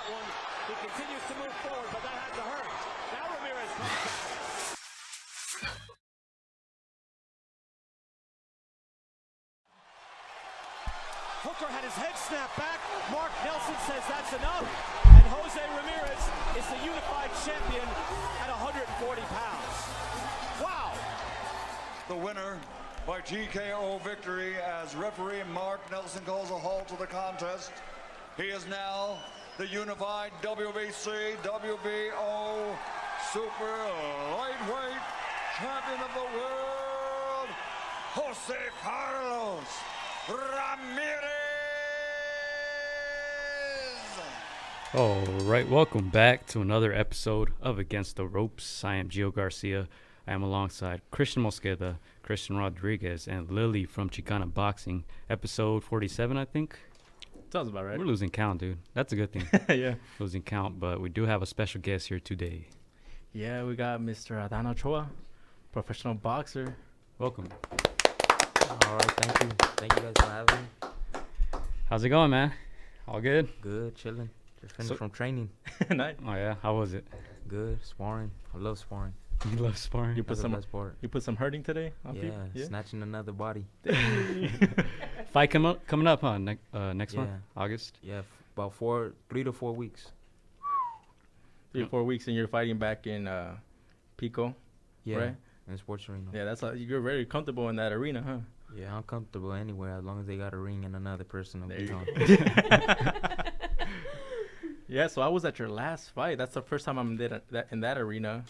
one. He continues to move forward, but that had to hurt. Now Ramirez comes back. Hooker had his head snapped back. Mark Nelson says that's enough. And Jose Ramirez is the unified champion at 140 pounds. Wow. The winner by TKO victory as referee Mark Nelson calls a halt to the contest. He is now the unified WBC, WBO super lightweight champion of the world, Jose Carlos Ramirez. All right, welcome back to another episode of Against the Ropes. I am Gio Garcia. I am alongside Christian Mosqueda, Christian Rodriguez, and Lily from Chicana Boxing. Episode 47, I think. Sounds about right. We're losing count, dude. That's a good thing. Yeah. Losing count, but we do have a special guest here today. Yeah, we got Mr. Adan Ochoa, professional boxer. Welcome. All right, thank you. Thank you guys for having me. How's it going, man? All good? Good, chilling. Just finished from training. Nice. Oh, yeah? How was it? Good, sparring. I love sparring. You love sparring? You put That's the some best part. You put some hurting today? On Yeah, people? snatching another body. Fight coming up, huh? Next month? Yeah. August? Yeah, about 3 to 4 weeks. 3 or 4 weeks, and you're fighting back in Pico, Yeah, right? in the sports arena. Yeah, you're very comfortable in that arena, huh? Yeah, I'm comfortable anywhere as long as they got a ring and another person to There be you on. Yeah, so I was at your last fight. That's the first time I'm in that arena.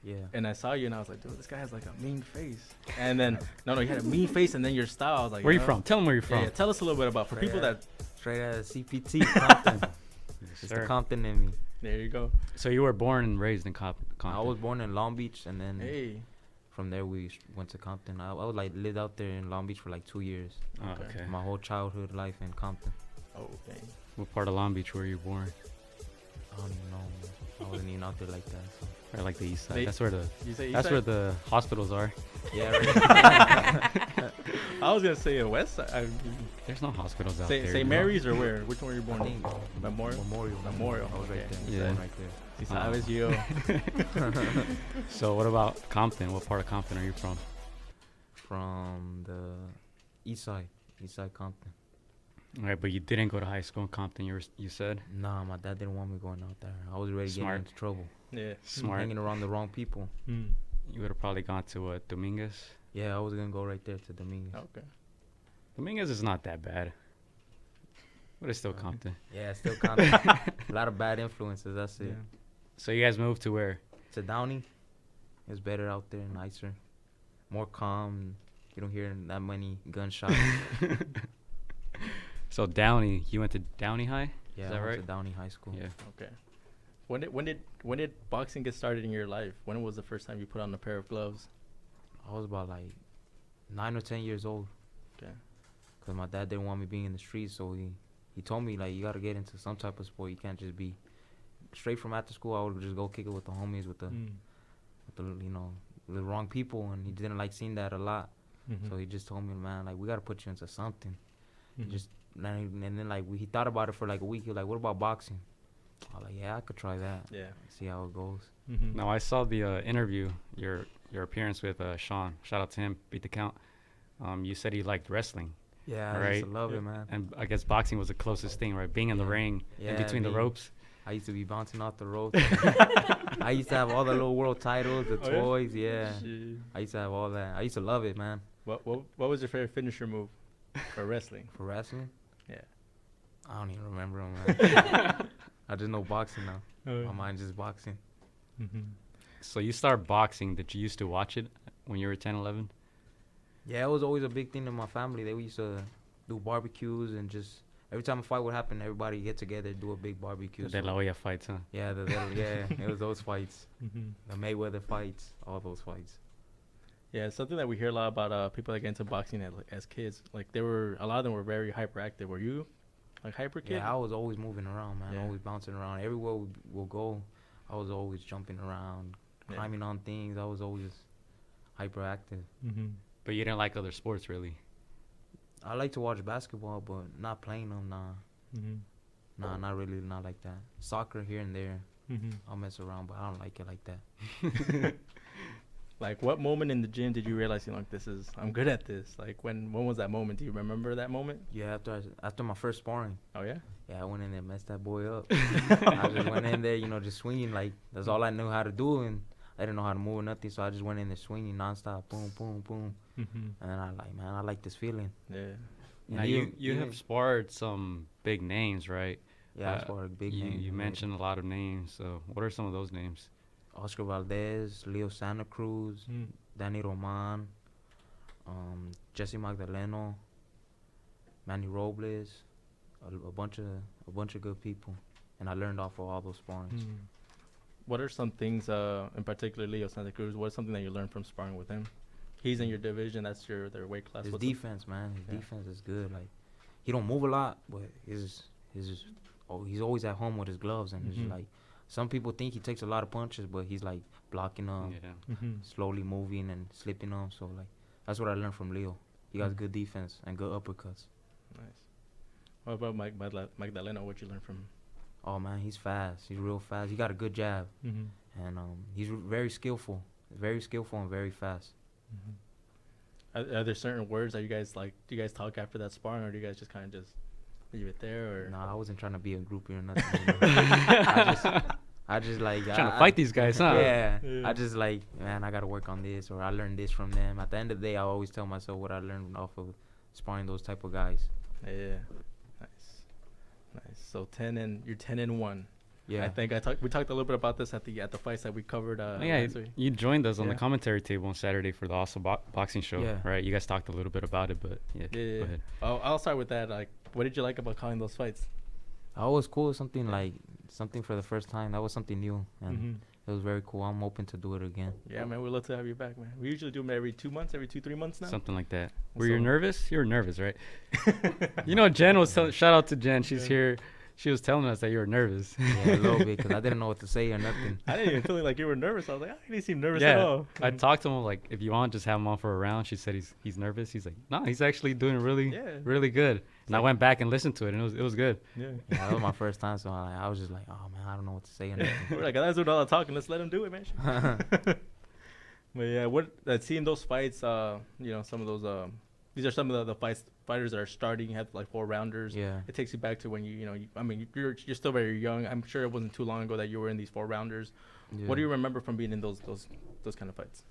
Yeah. And I saw you, and I was like, dude, this guy has like a mean face. And then, no, you had a mean face, and then your style. I was like, Where you know? from? Tell them where you're from. Yeah, tell us a little bit about, for people that, Straight out of CPT, Compton. It's sir. the Compton in me. there you go. So you were born and raised in Compton? I was born in Long Beach, and then Hey. from there we went to Compton. I was like lived out there in Long Beach for like 2 years. Oh, Okay. okay. My whole childhood life in Compton. Oh, okay. What part of Long Beach were you born? I don't even know. Man. I wasn't even out there like that. So. Or like the east side? They- That's where the You say that's where the hospitals are. Yeah, right. I was gonna say a west side. There's no hospitals out there. St. dude. Mary's or where? Which one were you I born in? think Memorial. Memorial. I was right Okay. there. Yeah. Right there. Si sabes yo. So what about Compton? What part of Compton are you from? From the east side Compton. All right, but you didn't go to high school in Compton. You said Nah, my dad didn't want me going out there. I was ready to Smart. get into trouble. Yeah. smart. Hanging around the wrong people. You would have probably gone to Dominguez. Yeah, I was gonna go right there to Dominguez. Okay. Dominguez is not that bad, but it's still Compton. Yeah, still Compton. A lot of bad influences. That's it. Yeah. So you guys moved to where? To Downey, it's better out there, nicer, more calm. You don't hear that many gunshots. So Downey. You went to Downey High? Yeah, Is that I went right? to Downey High School. Yeah. Okay. When did boxing get started in your life? When was the first time you put on a pair of gloves? I was about like 9 or 10 years old. Okay. Cause my dad didn't want me being in the streets, so he told me like you gotta get into some type of sport. You can't just be straight from after school. I would just go kick it with the homies, with the the wrong people, and he didn't like seeing that a lot. Mm-hmm. So he just told me, man, like we gotta put you into something. And then like he thought about it for like a week. He was like, what about boxing? I was like, yeah, I could try that. Yeah. See how it goes. Mm-hmm. No, I saw the interview, your appearance with Sean. Shout out to him. Beat the count. You said he liked wrestling. Yeah, I Right. used to love it, man. And I guess boxing was the closest thing, right? Being in the Yeah. ring, in Yeah, between the me. ropes. I used to be bouncing off the ropes. I used to have all the little world titles, the Oh, yeah? toys. Yeah, Shit. I used to have all that. I used to love it, man. What was your favorite finisher move for wrestling? For wrestling, Yeah. I don't even remember them, man. I just know boxing now. Oh, My mind just boxing. Mm-hmm. So you start boxing. Did you used to watch it when you were 10, 11? Yeah, it was always a big thing in my family. They used to do barbecues and just every time a fight would happen, everybody get together, do a big barbecue. The De La Hoya fights, huh? Yeah, it was those fights, Mm-hmm. the Mayweather fights, all those fights. Yeah, it's something that we hear a lot about people that get into boxing as kids. Like a lot of them were very hyperactive. Were you like hyper kid? Yeah, I was always moving around, man. Yeah. Always bouncing around. Everywhere we'll go, I was always jumping around, Yeah. climbing on things. I was always hyperactive. Mm-hmm. But you didn't like other sports, really. I like to watch basketball, but not playing them, nah. Mm-hmm. Nah, not really, not like that. Soccer here and there, I'll mess around, but I don't like it like that. Like, what moment in the gym did you realize, like, I'm good at this? Like, when was that moment? Do you remember that moment? Yeah, after my first sparring. Oh, yeah? Yeah, I went in there and messed that boy up. I just went in there, just swinging. Like, that's all I knew how to do, and I didn't know how to move or nothing, so I just went in there swinging nonstop, boom, boom, boom. And I like this feeling. Yeah. And now, you have sparred some big names, right? Yeah, I sparred big names. You mentioned a lot of names, so what are some of those names? Oscar Valdez, Leo Santa Cruz, Danny Roman, Jesse Magdaleno, Manny Robles, a bunch of good people, and I learned off of all those sparrings. What are some things, in particular Leo Santa Cruz? What is something that you learned from sparring with him? He's in your division. That's their weight class. His defense, man. His defense is good. Like, he don't move a lot, but he's always at home with his gloves, and it's like. Some people think he takes a lot of punches, but he's like blocking them, slowly moving and slipping them. So like, that's what I learned from Leo. He got good defense and good uppercuts. Nice. What about Magdaleno? What'd you learn from him? Oh man, he's fast. He's real fast. He got a good jab, and he's very skillful and very fast. Are there certain words that you guys like? Do you guys talk after that sparring, or do you guys just kind of just leave it there? Or Nah, I wasn't trying to be a groupie or nothing. I just like trying to fight these guys, huh? Yeah. I just like, man, I gotta work on this, or I learned this from them. At the end of the day, I always tell myself what I learned off of sparring those type of guys. Yeah, nice. So you're 10-1. Yeah, I think we talked a little bit about this at the fights that we covered. You joined us on the commentary table on Saturday for the Awesome Boxing Show, right? You guys talked a little bit about it, but yeah. Go ahead. I'll start with that. Like, what did you like about calling those fights? Oh, it was cool. Something for the first time. That was something new, and it was very cool. I'm open to do it again. Yeah, man, we'd love to have you back, man. We usually do them every 2 months, every 2-3 months now. Something like that. Were you nervous? You were nervous, right? Jen was shout out to Jen. She's here. She was telling us that you were nervous. Yeah, a little bit, because I didn't know what to say or nothing. I didn't even feel like you were nervous. I was like, I didn't seem nervous at all. I talked to him, like, if you want, just have him on for a round. She said he's nervous. He's like, no, he's actually doing really good. And I went back and listened to it, and it was good. Yeah, that was my first time, so I was just like, oh, man, I don't know what to say or nothing. We're like, guys doing all the talking. Let's let him do it, man. But yeah, seeing those fights, some of those, these are some of the fighters that are starting. You have like 4-rounders. Yeah. It takes you back to when you're still very young. I'm sure it wasn't too long ago that you were in these 4-rounders. Yeah. What do you remember from being in those kind of fights?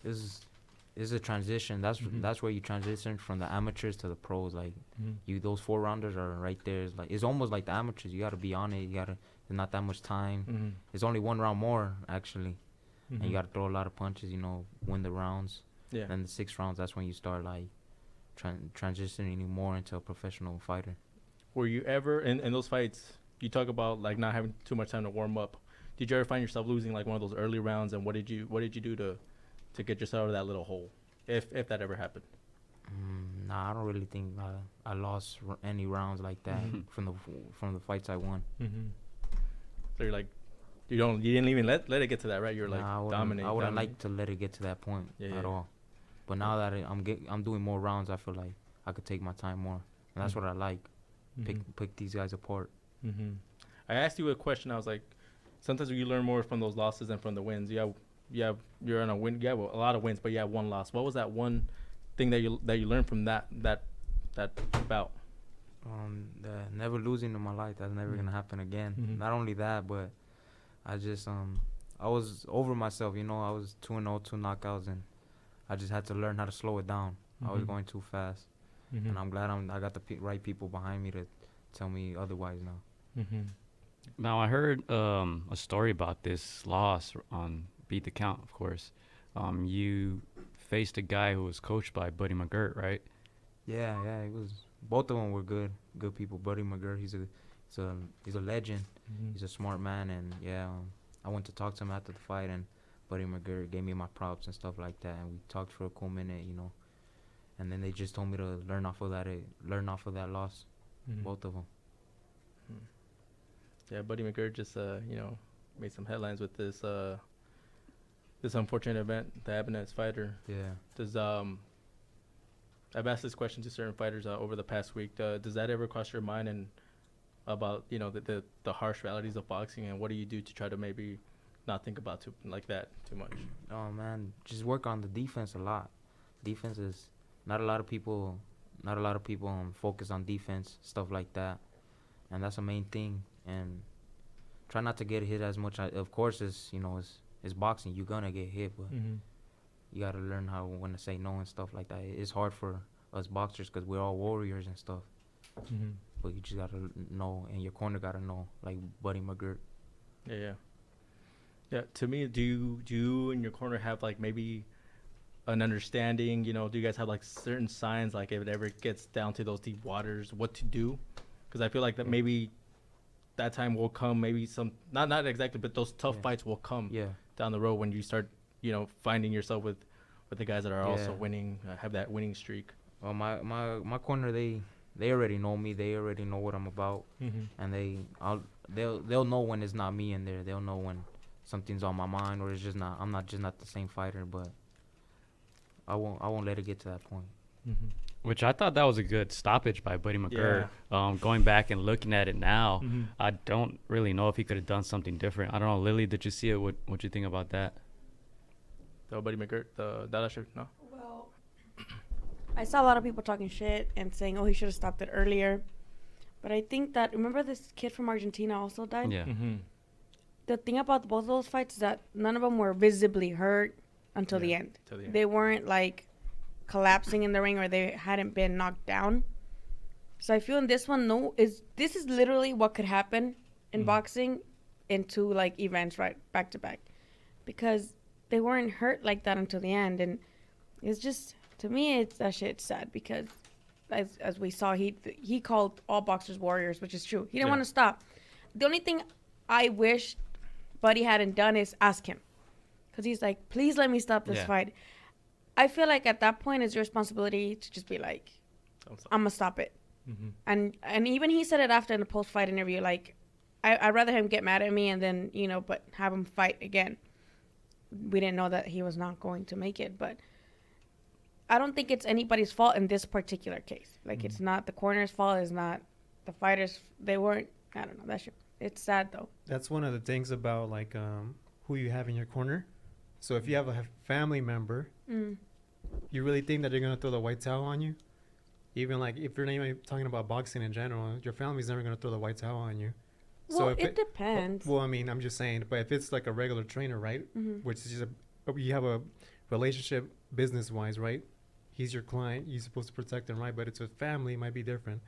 It's a transition. That's where you transition from the amateurs to the pros. Like those 4-rounders are right there. It's almost like the amateurs. You got to be on it. There's not that much time. It's only 1 round more actually, and you got to throw a lot of punches. Win the rounds. Yeah. And then the 6 rounds, that's when you start like transitioning more into a professional fighter. Were you ever in those fights? You talk about like not having too much time to warm up. Did you ever find yourself losing like one of those early rounds? And what did you do to get yourself out of that little hole, if that ever happened? Nah, I don't really think I lost any rounds like that from the fights I won. So you're like, you didn't even let it get to that, right? You're like dominating. I wouldn't like to let it get to that point at all. But now that I'm doing more rounds, I feel like I could take my time more, and that's what I like. Pick these guys apart. I asked you a question. I was like, sometimes you learn more from those losses than from the wins. You're on a win. You have a lot of wins, but you have 1 loss. What was that one thing that you learned from that bout? Never losing in my life. That's never gonna happen again. Not only that, but I just I was over myself. I was 2-0, 2 knockouts, and I just had to learn how to slow it down. I was going too fast, and I'm glad I got the right people behind me to tell me otherwise now. Now, I heard a story about this loss on Beat the Count, of course. You faced a guy who was coached by Buddy McGirt, right? Yeah, it was. Both of them were good people. Buddy McGirt, he's a legend. He's a smart man, and I went to talk to him after the fight, and Buddy McGirt gave me my props and stuff like that, and we talked for a cool minute, and then they just told me to learn off of that loss, both of them. Yeah, Buddy McGirt just made some headlines with this unfortunate event that happened to his fighter. Yeah. I've asked this question to certain fighters over the past week. Does that ever cross your mind, and about the harsh realities of boxing, and what do you do to try to maybe not think about that too much? Oh man, just work on the defense a lot. Defense is not a lot of people focus on defense, stuff like that, and that's the main thing. And try not to get hit as much. Of course, it's boxing. You're gonna get hit, but you gotta learn when to say no and stuff like that. It's hard for us boxers because we're all warriors and stuff. But you just gotta know, and your corner gotta know, like Buddy McGirt. Yeah. To me, do you in your corner have like maybe an understanding? Do you guys have like certain signs, like if it ever gets down to those deep waters, what to do? Because I feel like that maybe that time will come. Maybe some not exactly, but those tough fights will come down the road when you start finding yourself with the guys that are also winning, have that winning streak. Well, my corner, they already know me. They already know what I'm about, and they'll know when it's not me in there. They'll know when something's on my mind, or it's just not. I'm not the same fighter, but I won't let it get to that point. Which I thought that was a good stoppage by Buddy McGirt. Going back and looking at it now, I don't really know if he could have done something different. I don't know, Lily, did you see it? What you think about that? The Buddy McGirt, the Dadashev, no? Well, I saw a lot of people talking shit and saying, oh, he should have stopped it earlier. But I think that, remember this kid from Argentina also died? Yeah. The thing about both of those fights is that none of them were visibly hurt until the end. They weren't like collapsing in the ring, or they hadn't been knocked down. So I feel in this one, this is literally what could happen in boxing in two like events right back to back, because they weren't hurt like that until the end. And it's just, to me, it's sad, because as we saw, he called all boxers warriors, which is true. He didn't want to stop. The only thing I wish Buddy hadn't done is ask him, because he's like, please let me stop this fight. I feel like at that point it's your responsibility to just be like, I'm gonna stop it. And even he said it after in the post-fight interview, like, I'd rather him get mad at me and then but have him fight again. We didn't know that he was not going to make it, but I don't think it's anybody's fault in this particular case. Like, it's not the corner's fault. It's not the fighters. They weren't. I don't know. It's sad though. That's one of the things about like who you have in your corner. So if you have a family member, you really think that they're gonna throw the white towel on you? Even like if you're not even talking about boxing in general, your family's never gonna throw the white towel on you. Well, so it depends. Well, I mean, I'm just saying. But if it's like a regular trainer, right, which is just you have a relationship business-wise, right? He's your client. You're supposed to protect him, right? But it's a family, it might be different.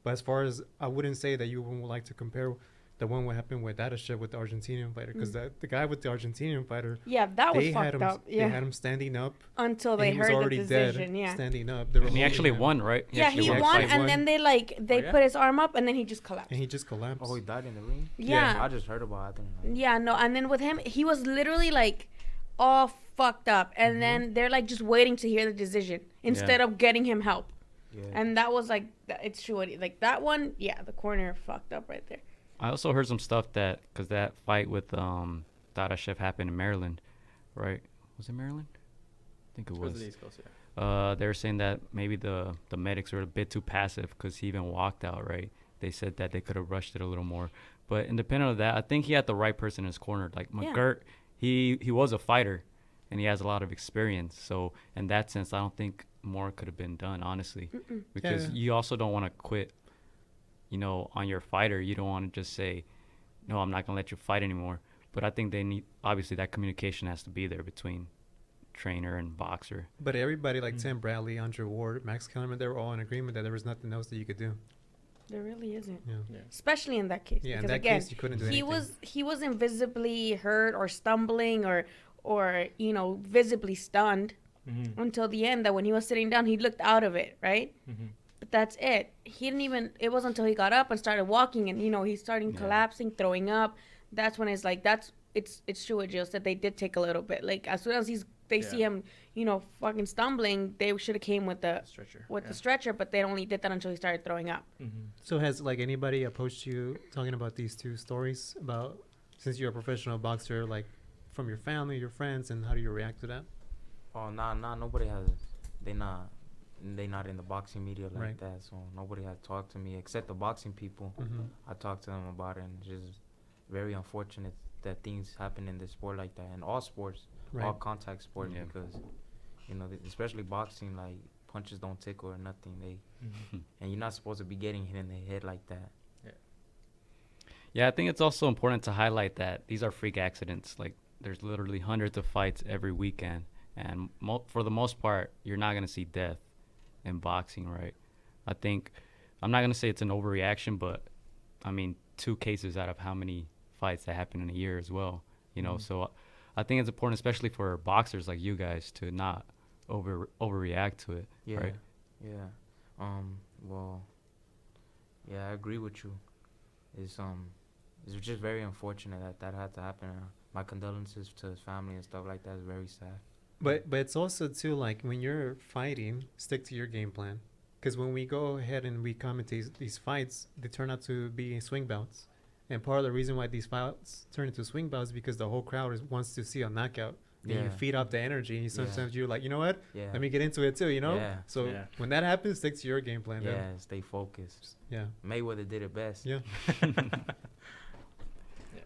But as far as, I wouldn't say that you would like to compare the one what happened with Dadashev with the Argentinian fighter, because the guy with the Argentinian fighter, that was fucked up. They had him standing up until they heard the decision. Standing up. And he actually won, right? He won, and then they put his arm up, and then he just collapsed. And he just collapsed. Oh, he died in the ring? Yeah. I just heard about it. Yeah, no, and then with him, he was literally like all fucked up, and then they're like just waiting to hear the decision instead of getting him help. Yeah. And that was like, it's true. Like that one, the corner fucked up right there. I also heard some stuff because that fight with Dadashev happened in Maryland, right? Was it Maryland? I think it was. The East Coast, yeah. They were saying that maybe the medics were a bit too passive because he even walked out, right? They said that they could have rushed it a little more. But independent of that, I think he had the right person in his corner. Like McGirt, he was a fighter, and he has a lot of experience. So in that sense, I don't think more could have been done, honestly. Because you also don't want to quit, on your fighter. You don't want to just say, no, I'm not going to let you fight anymore. But I think they need, obviously, that communication has to be there between trainer and boxer. But everybody like Tim Bradley, Andre Ward, Max Kellerman, they were all in agreement that there was nothing else that you could do. There really isn't. Yeah. Especially in that case. Yeah, because in that again, case, you couldn't do anything. He wasn't visibly hurt or stumbling or visibly stunned until the end, that when he was sitting down, he looked out of it, right? But that's it. He didn't even, it wasn't until he got up and started walking and, he's starting collapsing, throwing up. That's when it's like, it's true what Jill said. They did take a little bit. Like, as soon as they see him, fucking stumbling, they should have came with the stretcher, but they only did that until he started throwing up. So has like anybody approached you talking about these two stories about, since you're a professional boxer, like from your family, your friends, and how do you react to that? Oh, nah, nobody has. They not. they not in the boxing media like Right. that, so nobody had talked to me except the boxing people. I talked to them about it, and it's just very unfortunate that things happen in this sport like that, and all sports, all Right. contact sports, Yeah. because especially boxing, like punches don't tickle or nothing. And you're not supposed to be getting hit in the head like that. Yeah, I think it's also important to highlight that these are freak accidents. Like, there's literally hundreds of fights every weekend, and for the most part, you're not going to see death in boxing, right? I think, I'm not going to say it's an overreaction, but, I mean, 2 cases out of how many fights that happen in a year as well, So I think it's important, especially for boxers like you guys, to not overreact to it, right? Yeah. Well, yeah, I agree with you. It's just very unfortunate that had to happen. My condolences to his family and stuff like that. Is very sad. But it's also too, like, when you're fighting, stick to your game plan. Because when we go ahead and we commentate these fights, they turn out to be swing bouts. And part of the reason why these fights turn into swing bouts is because the whole crowd wants to see a knockout. And you feed off the energy. And sometimes you're like, you know what? Yeah. Let me get into it too, Yeah. So when that happens, stick to your game plan. Yeah, stay focused. Yeah. Mayweather did it best. Yeah.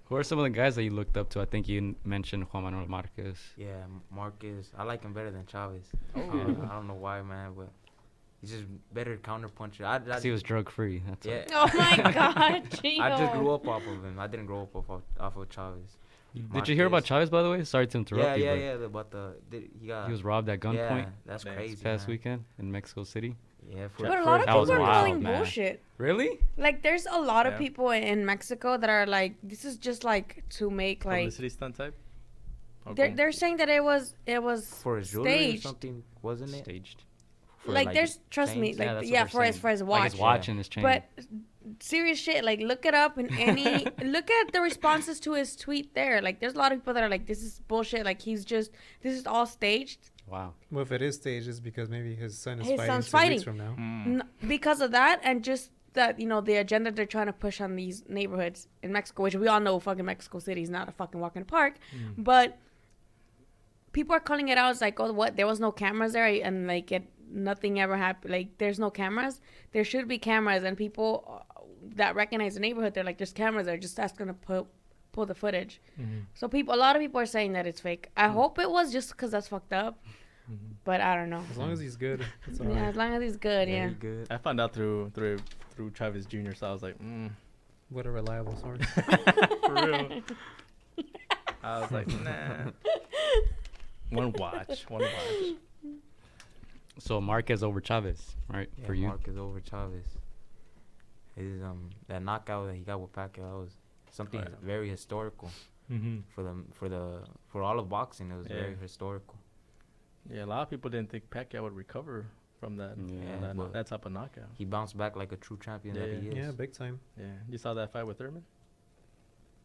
Who are some of the guys that you looked up to? I think you mentioned Juan Manuel Marquez. Yeah, Marquez. I like him better than Chavez. I don't know why, man, but he's just better counter puncher. Because he was drug free. That's Yeah. Oh my God, Gio. I just grew up off of him. I didn't grow up off of Chavez. Did you hear about Chavez, by the way? Sorry to interrupt you. Yeah. He was robbed at gunpoint. Yeah, that's crazy. This past weekend in Mexico City. Yeah, But a lot of That was people are wild, calling man. bullshit. Really? Like, there's a lot of people in Mexico that are like, this is just like to make like publicity stunt type. they're saying that it was for his jewelry or staged. something, wasn't it? Staged. For, Like, there's trust me, chains? like that's what yeah, they're for his saying. watch. Like his watch and his chain. But serious shit, like look it up and look at the responses to his tweet there. Like there's a lot of people that are like, this is bullshit. Like this is all staged. Wow. Well, if it is staged, it's because maybe his son is His fighting son's 2 fighting. weeks from now. Because of that, and just that, the agenda they're trying to push on these neighborhoods in Mexico, which we all know fucking Mexico City is not a fucking walk in the park. But people are calling it out as like, oh, what? There was no cameras there, and like nothing ever happened. Like there's no cameras. There should be cameras, and people that recognize the neighborhood, they're like, there's cameras there. Just ask them to pull the footage. So a lot of people are saying that it's fake. I hope it was just because that's fucked up. But I don't know. As long as he's good, it's all Yeah, right. as long as he's good, yeah. Good. I found out through Travis Jr. So I was like, What a reliable source. for real. I was like, nah. One watch. So Marquez over Chavez, right? Yeah, For you. Marquez over Chavez. His that knockout that he got with Pacquiao, that was something very historical for all of boxing. It was very historical. Yeah, a lot of people didn't think Pacquiao would recover from that. That type of knockout. He bounced back like a true champion that he is. Yeah, big time. Yeah, you saw that fight with Thurman.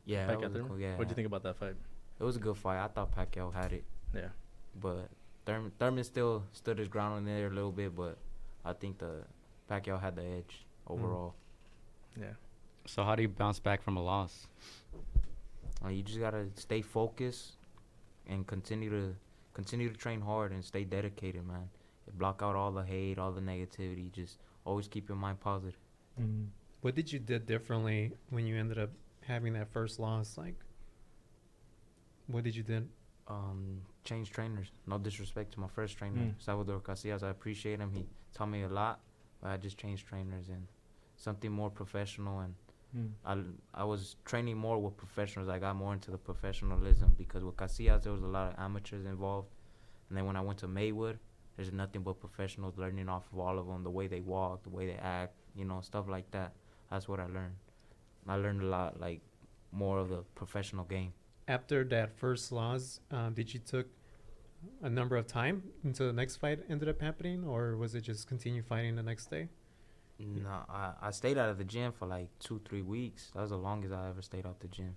Yeah, that Pacquiao was Thurman. cool. Yeah, What'd you think about that fight? It was a good fight. I thought Pacquiao had it. Yeah. But Thurman still stood his ground in there a little bit, but I think the Pacquiao had the edge overall. Yeah. So how do you bounce back from a loss? You just gotta stay focused and continue to train hard and stay dedicated, man. Block out all the hate, all the negativity. Just always keep your mind positive. What did you did differently when you ended up having that first loss? Like, what did you do? Change trainers. No disrespect to my first trainer, Salvador Casillas. I appreciate him. He taught me a lot, but I just changed trainers and something more professional. And I was training more with professionals. I got more into the professionalism because with Casillas there was a lot of amateurs involved. And then when I went to Maywood, there's nothing but professionals, learning off of all of them, the way they walk, the way they act, stuff like that. That's what I learned. I learned a lot, like more of the professional game. After that first loss, did you took a number of time until the next fight ended up happening, or was it just continue fighting the next day? No, I stayed out of the gym for like 2-3 weeks. That was the longest I ever stayed out the gym.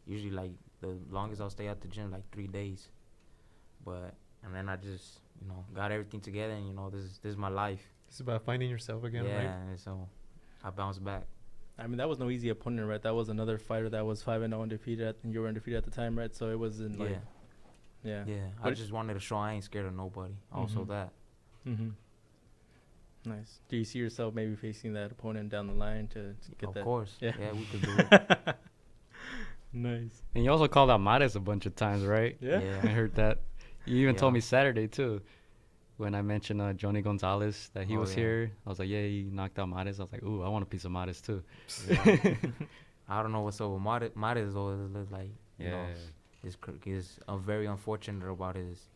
Usually, like the longest I'll stay out the gym like 3 days. And then I just got everything together, and this is my life. It's about finding yourself again, right? Yeah, and so I bounced back. I mean, that was no easy opponent, right? That was another fighter that was 5-0 undefeated, and you were undefeated at the time, right? So it wasn't like, yeah. I just wanted to show I ain't scared of nobody. Also that. Nice. Do you see yourself maybe facing that opponent down the line to get that? Of course. Yeah. Yeah, we could do it. Nice. And you also called out Mares a bunch of times, right? Yeah. I heard that. You even told Yeah. me Saturday too, when I mentioned Johnny Gonzalez that he Oh, was yeah. here. I was like, yeah, he knocked out Mares. I was like, ooh, I want a piece of Mares too. Yeah. I don't know what's up with Mares though. It's like, you know, Yeah. he's very unfortunate about his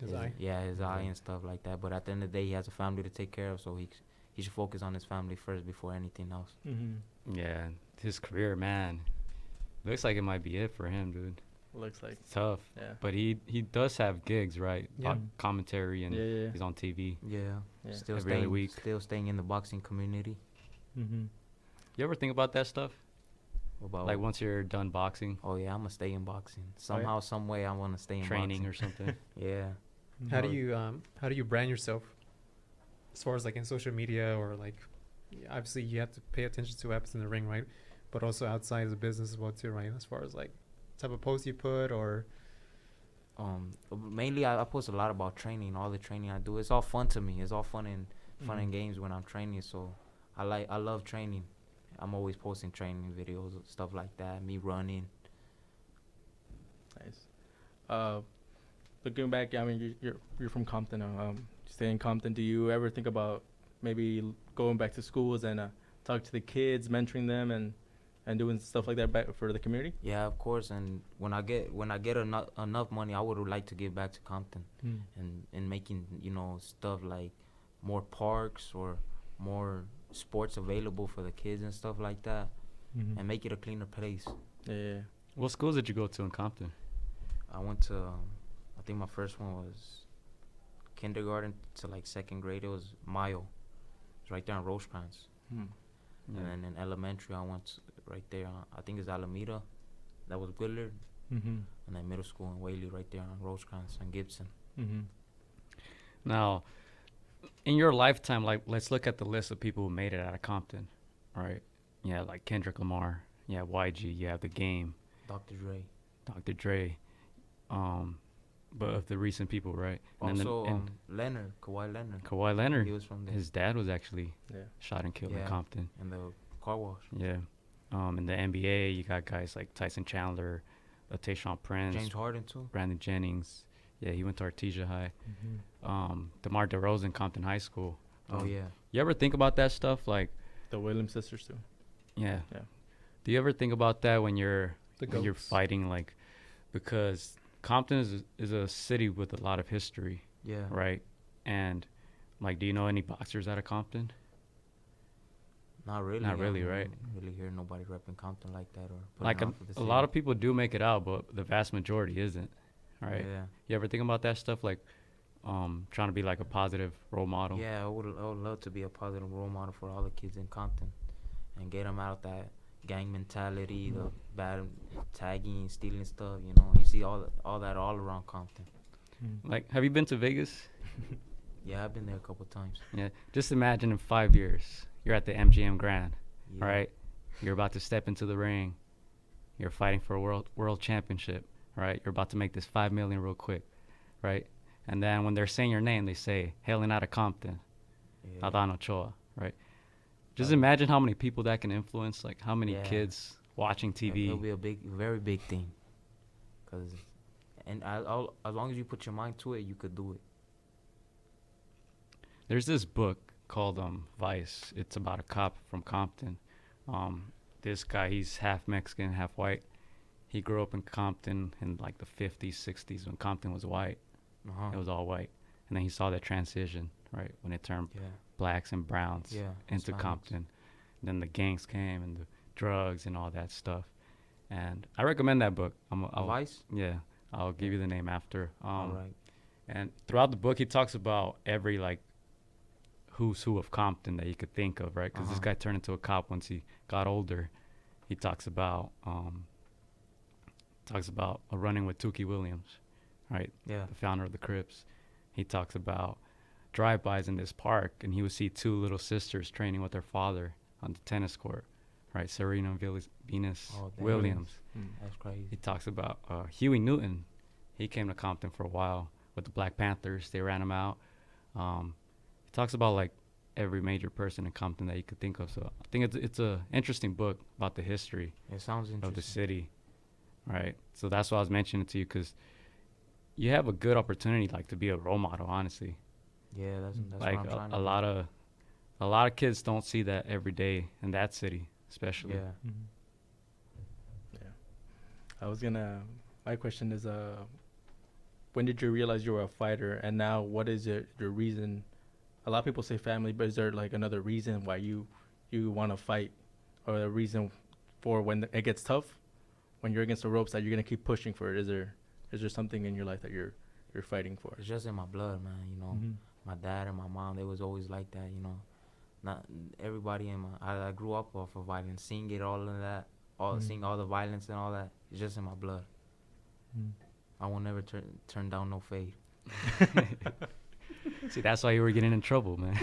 His eye. Yeah, his eye and stuff like that. But at the end of the day, he has a family to take care of, so he should focus on his family first before anything else. Yeah, his career, man. Looks like it might be it for him, dude. Looks like. It's tough. Yeah. But he does have gigs, right? Yeah. Commentary and Yeah. he's on TV. Yeah, Yeah. still Every other week. still staying in the boxing community. You ever think about that stuff? About Like once you're done boxing, oh yeah, I'm gonna stay in boxing somehow, some way. I want to stay in training boxing. or something. Yeah, How do you brand yourself as far as like in social media or like obviously you have to pay attention to what happens in the ring, right? But also outside of the business as well too, right? As far as like type of post you put or mainly I post a lot about training, all the training I do. It's all fun to me. It's all fun and games when I'm training. So I love training. I'm always posting training videos, stuff like that. Me running. Nice. Looking back, I mean, you're from Compton. Stay in Compton. Do you ever think about maybe going back to schools and talk to the kids, mentoring them, and doing stuff like that back for the community? Yeah, of course. And when I get enough money, I would like to give back to Compton and making stuff like more parks or more sports available for the kids and stuff like that, and make it a cleaner place. Yeah. What schools did you go to in Compton? I went to, I think my first one was kindergarten to like second grade. It was Mayo. It's right there on Rosecrans. Yeah. And then in elementary, I went right there. I think it's Alameda. That was Willard. And then middle school in Whaley, right there on Rosecrans and Gibson. Now, in your lifetime, like let's look at the list of people who made it out of Compton, right? Yeah, like Kendrick Lamar. Yeah, YG. You have The Game. Dr. Dre. Dr. Dre. But of the recent people, right? And Also, Leonard, Kawhi Leonard. Kawhi Leonard. He was from there. His dad was actually Yeah. shot and killed in Compton. In the car wash. Yeah. In the NBA, you got guys like Tyson Chandler, Tayshaun Prince, James Harden, too. Brandon Jennings. Yeah, he went to Artesia High. DeMar DeRozan, Compton High School. Oh, yeah. You ever think about that stuff? Like, The Williams sisters too. yeah. Yeah. Do you ever think about that when you're the you're goats? fighting? Like, because Compton is a city with a lot of history, Yeah. right? And like, do you know any boxers out of Compton? Not really. Not really, I don't right? really hear nobody repping Compton like that or putting Like on for the a city. lot of people do make it out, but the vast majority isn't, right? Yeah. You ever think about that stuff? Like, trying to be like a positive role model. Yeah, I would love to be a positive role model for all the kids in Compton and get them out that gang mentality, the bad tagging, stealing stuff. You see all that all around Compton. Like, have you been to Vegas? Yeah, I've been there a couple times. Yeah. Just imagine in 5 years, you're at the MGM Grand, Yeah. right? You're about to step into the ring. You're fighting for a world championship, right? You're about to make this $5 million real quick, right? And then when they're saying your name, they say, hailing out of Compton, Yeah. Adan Ochoa, right? Just imagine how many people that can influence, like how many Yeah. kids watching TV. It'll be a very big thing. As long as you put your mind to it, you could do it. There's this book called Vice. It's about a cop from Compton. This guy, he's half Mexican, half white. He grew up in Compton in like the 50s, 60s when Compton was white. It was all white. And then he saw that transition, right, when it turned Yeah. blacks and browns Yeah, into Hispanics. Compton. Then the gangs came and the drugs and all that stuff. And I recommend that book. Vice? Yeah, I'll give you the name after. All right. And throughout the book, he talks about every like who's who of Compton that you could think of, right? Because this guy turned into a cop once he got older. He talks about running with Tukey Williams, right? Yeah. The founder of the Crips. He talks about drive-bys in this park, and he would see two little sisters training with their father on the tennis court, right? Serena Venus Oh, damn. Williams. That's crazy. He talks about Huey Newton. He came to Compton for a while with the Black Panthers. They ran him out. He talks about like every major person in Compton that you could think of. So I think it's a interesting book about the history It sounds interesting. of the city, right? So that's why I was mentioning it to you, because you have a good opportunity, like, to be a role model, honestly. Yeah, that's Like, what I'm trying to a lot of kids don't see that every day in that city, especially. Yeah. I was gonna. My question is, when did you realize you were a fighter, and now what is your reason? A lot of people say family, but is there like another reason why you want to fight, or a reason for when it gets tough, when you're against the ropes, that you're gonna keep pushing for it? Is there something in your life that you're fighting for? It's just in my blood, man. You know, my dad and my mom, they was always like that. You know, not everybody in I grew up off of violence, seeing it all in that, seeing all the violence and all that. It's just in my blood. I will never turn down no fade. See, that's why you were getting in trouble, man.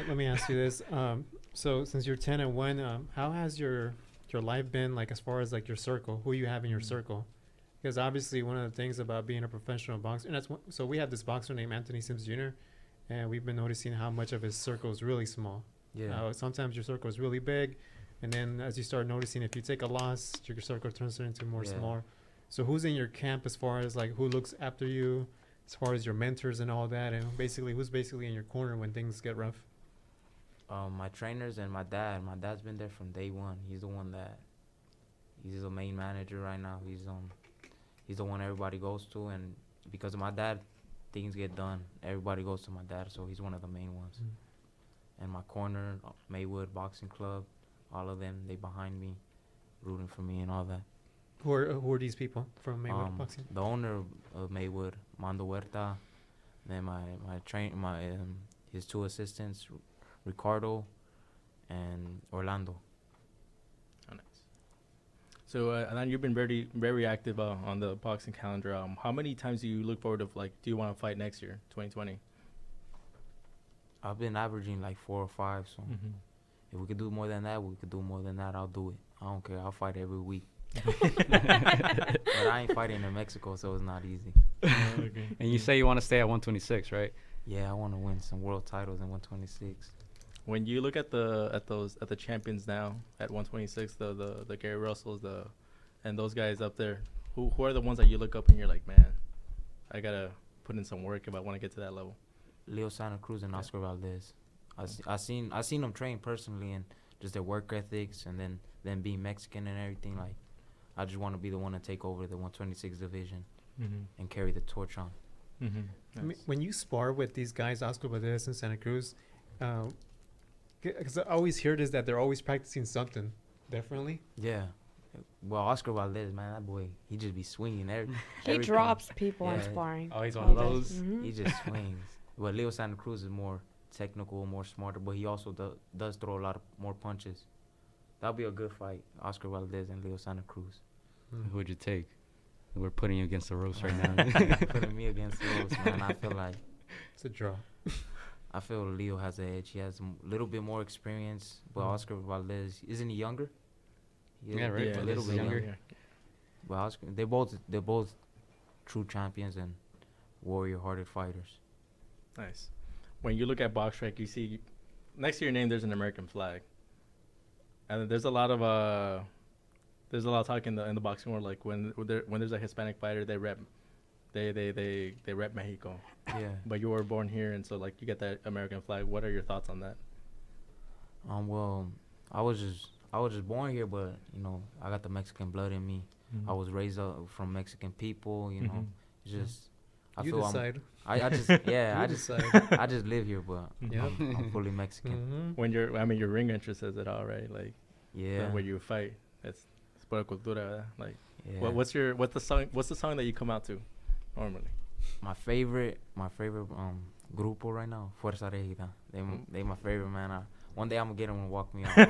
Let me ask you this. So since you're 10-1, how has your life been, like, as far as like your circle, who you have in your circle? Because obviously one of the things about being a professional boxer, and so we have this boxer named Anthony Sims Jr., and we've been noticing how much of his circle is really small. Yeah. Sometimes your circle is really big, and then as you start noticing, if you take a loss, your circle turns into more small. So who's in your camp as far as like who looks after you, as far as your mentors and all that, and who's basically in your corner when things get rough? My trainers and my dad. My dad's been there from day one. He's the one he's the main manager right now. He's the one everybody goes to, and because of my dad, things get done. Everybody goes to my dad, so he's one of the main ones. And my corner, Maywood Boxing Club, all of them, they behind me, rooting for me and all that. Who are these people from Maywood Boxing? The owner of Maywood, Mando Huerta, then his two assistants, Ricardo and Orlando. Oh, nice. So, Adan, you've been very, very active on the boxing calendar. How many times do you look forward to, like, do you want to fight next year, 2020? I've been averaging like 4 or 5, so if we could do more than that, I'll do it. I don't care. I'll fight every week. But I ain't fighting in Mexico, so it's not easy. Okay. And you say you want to stay at 126, right? Yeah, I want to win some world titles in 126. When you look at the champions now at 126, the Gary Russells, and those guys up there, who are the ones that you look up and you're like, man, I gotta put in some work if I want to get to that level? Leo Santa Cruz and Oscar Valdez. I seen them train personally, and just their work ethics, and then them being Mexican and everything. Like, I just want to be the one to take over the 126 division and carry the torch on. Nice. I mean, when you spar with these guys, Oscar Valdez and Santa Cruz, because I always hear this, that they're always practicing something differently. Yeah. Well, Oscar Valdez, man, that boy, he just be swinging He drops people on sparring. Oh, he's one of those. He just swings. But Leo Santa Cruz is more technical, more smarter, but he also does throw a lot of more punches. That'll be a good fight, Oscar Valdez and Leo Santa Cruz. Who would you take? We're putting you against the ropes right now. Putting me against the ropes, man. I feel like It's a draw. I feel Leo has an edge. He has a little bit more experience, but Oscar Valdez, isn't he younger? Yeah, right. A little bit younger. But Oscar, they're both true champions and warrior-hearted fighters. Nice. When you look at Box Strike, you see next to your name there's an American flag, and there's a lot of talk in the boxing world, like when there's a Hispanic fighter, they rep Mexico. Yeah. But you were born here, and so, like, you get that American flag. What are your thoughts on that? Well, I was just born here, but you know, I got the Mexican blood in me. I was raised up from Mexican people. You know, it's just. I decide. I just decide. I just live here, but I'm fully Mexican. When your ring entrance says it all, right? Like, yeah, where you fight, it's pura cultura. Like, yeah. What's the song that you come out to normally? My favorite grupo right now, Fuerza Regida. They my favorite, man. One day I'm gonna get them and walk me out. I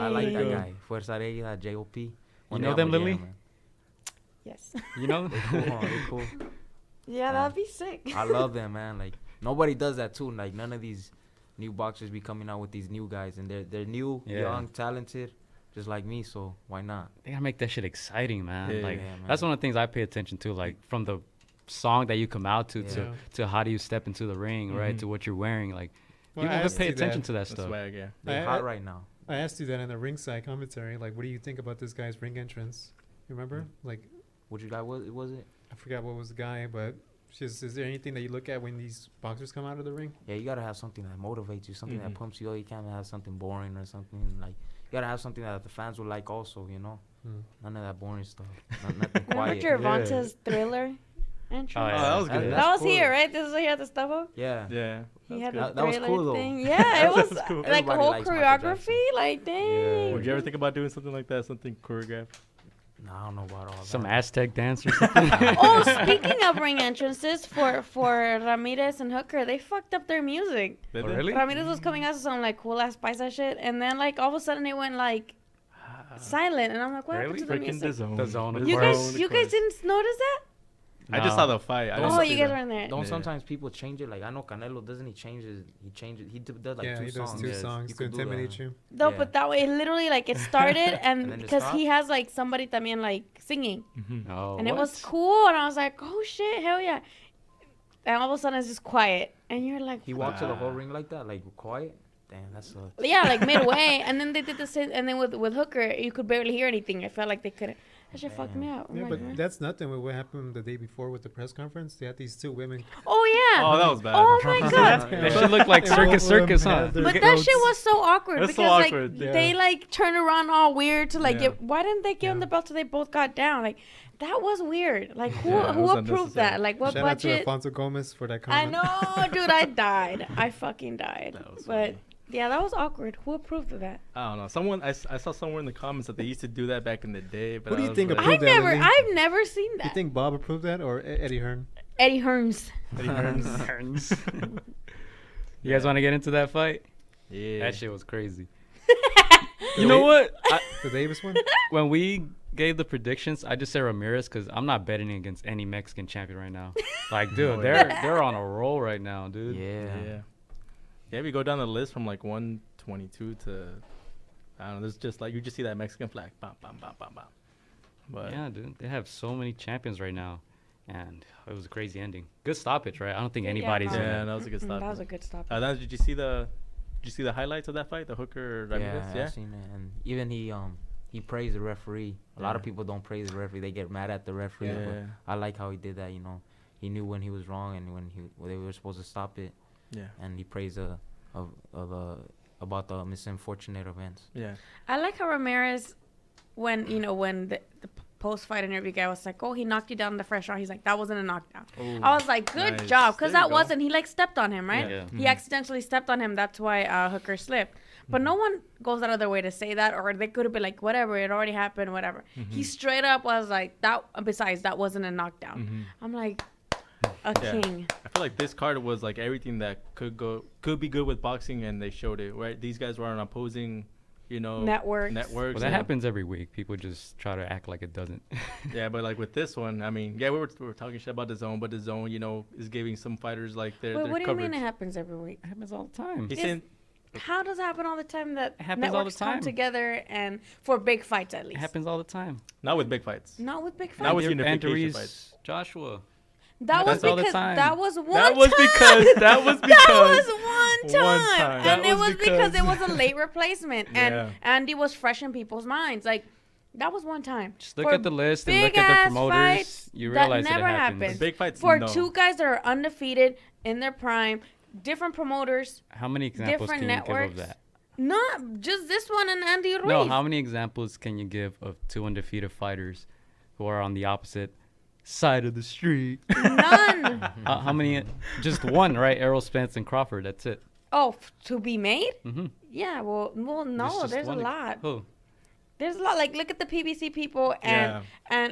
like that guy, Fuerza Regida, J.O.P. You know them, Lily? Yes. You know? They cool. Yeah, that'd be sick. I love them, man. Like, nobody does that too. Like, none of these new boxers be coming out with these new guys, and they're new, young, talented, just like me. So why not? They gotta make that shit exciting, man. Yeah, like, man. that's one of the things I pay attention to. Like, from the song that you come out to Yeah. to how do you step into the ring, right? To what you're wearing, like Well, people I would asked pay you attention that. to that stuff. Swag, yeah. They're hot right now. I asked you that in the ringside commentary. Like, what do you think about this guy's ring entrance? You remember? Like, Which guy was it? I forgot what was the guy, but just is there anything that you look at when these boxers come out of the ring? Yeah, you gotta have something that motivates you, something that pumps you up. You can't have something boring or something like. You gotta have something that the fans will like also. You know, none of that boring stuff. Nothing quiet. Remember Gervonta's Thriller entrance? Oh, yeah. that was good. That was cool. here, right? This is where he had the stuff up. Yeah. Yeah. He had That the was Thriller cool, though. thing. Yeah, it was cool. like a Everybody whole likes Michael choreography. Like, dang. Would you ever think about doing something like that? Something choreographed? No, I don't know about all Some that. Aztec dance or something. Oh, speaking of ring entrances for Ramirez and Hooker, they fucked up their music. Did Oh, they? really? Ramirez was coming out to some like cool ass paisa shit, and then like all of a sudden it went like silent, and I'm like, what happened to the Freaking music? the zone. The zone, of You course. guys didn't notice that? I just saw the fight. I Oh, Oh, didn't you see guys the- were in there. Don't Yeah. sometimes people change it? Like I know Canelo doesn't he changes? He changes. He does like yeah, two he does songs. two Yeah, songs you to could do intimidate that. you. No, Yeah. but that way, it literally like it started, And and then it because he stopped? has like somebody también like singing, Oh, and it what? was cool, and I was like, oh shit, hell yeah. And all of a sudden it's just quiet, and you're like, He walked to the whole ring like that, like quiet. Damn, that's yeah, like midway, and then they did the same, and then with Hooker, you could barely hear anything. I felt like they couldn't. That shit fucked me up. I'm Yeah, like, but huh? that's nothing with what happened the day before with the press conference. They had these two women. Oh yeah. Oh, that was bad. Oh my god. That should look like Circus Circus, huh? But that shit was so awkward That's so because like awkward. Yeah. they like turned around all weird to like Yeah. get. Why didn't they give them the belt till they both got down? Like that was weird. Like who Yeah, it who was approved unnecessary. that? Like what Shout out to budget? Alfonso Gomez for that I comment. know, dude. I died. I fucking died. That was But funny. yeah, that was awkward. Who approved of that? I don't know. I saw somewhere in the comments that they used to do that back in the day. But Who do I you was think like, approved that, Lily? I've never seen You that. think Bob approved that or Eddie Hearn? Eddie Hearns. Eddie Hearns? You guys want to get into that fight? Yeah. That shit was crazy. You know what? The Davis one? When we gave the predictions, I just said Ramirez because I'm not betting against any Mexican champion right now. Like, dude, they're on a roll right now, dude. Yeah. Yeah, we go down the list from like 122 to, I don't know, there's just like, you just see that Mexican flag. Bam, bam, bam, bam, bam. But Yeah, dude, they have so many champions right now, and it was a crazy ending. Good stoppage, right? I don't think Yeah, anybody's no. in yeah, it. that was a good stop. That was a good stop. Then did you see the highlights of that fight? The Hooker Ramirez? Yeah, I've seen it. And even he praised the referee. A lot of people don't praise the referee. They get mad at the referee. Yeah. But I like how he did that. You know, he knew when he was wrong and when they were supposed to stop it. Yeah. And he praised about the misunfortunate events. Yeah. I like how Ramirez, when the post-fight interview guy was like, oh, he knocked you down in the first round. He's like, that wasn't a knockdown. Ooh. I was like, good Nice. job. Because There you that go. wasn't, he like stepped on him, right? Yeah. He accidentally stepped on him. That's why Hooker slipped. But no one goes out of their way to say that, or they could have been like, whatever, it already happened, whatever. He straight up was like, besides, that wasn't a knockdown. I'm like, a Yeah. king. I feel like this card was like everything that could be good with boxing, and they showed it. Right, these guys were on opposing, Networks. Well, that happens every week. People just try to act like it doesn't. Yeah, but like with this one, I mean, yeah, we were talking shit about the zone, but the zone, is giving some fighters like their Wait, what do you coverage. mean it happens every week? It happens all the time. He's It's- saying How does it happen all the time that happens all the networks come time. together and for big fights at It least? happens all the time. not with big fights. Not with big fights. Not with Andrew- unification Andrews, fights. Joshua. That was That's all the because time. that was one That was time. because that was one time, time. and That it was was because because- it was a late replacement, and Yeah. Andy was fresh in people's minds. Like that was one time. Just look For at the list and look at the big-ass promoters. fights, You that realize never it happens. happens. Big fights, For no. two guys that are undefeated in their prime, different promoters, How many examples different can you give networks. of that? Not just this one and Andy Ruiz. No, how many examples can you give of two undefeated fighters who are on the opposite side of the street? None. How many? Just one, right? Errol Spence and Crawford. That's it. Oh, to be made? Mm-hmm. Yeah. Well, no. There's a lot. Who? There's a lot. Like, look at the PBC people and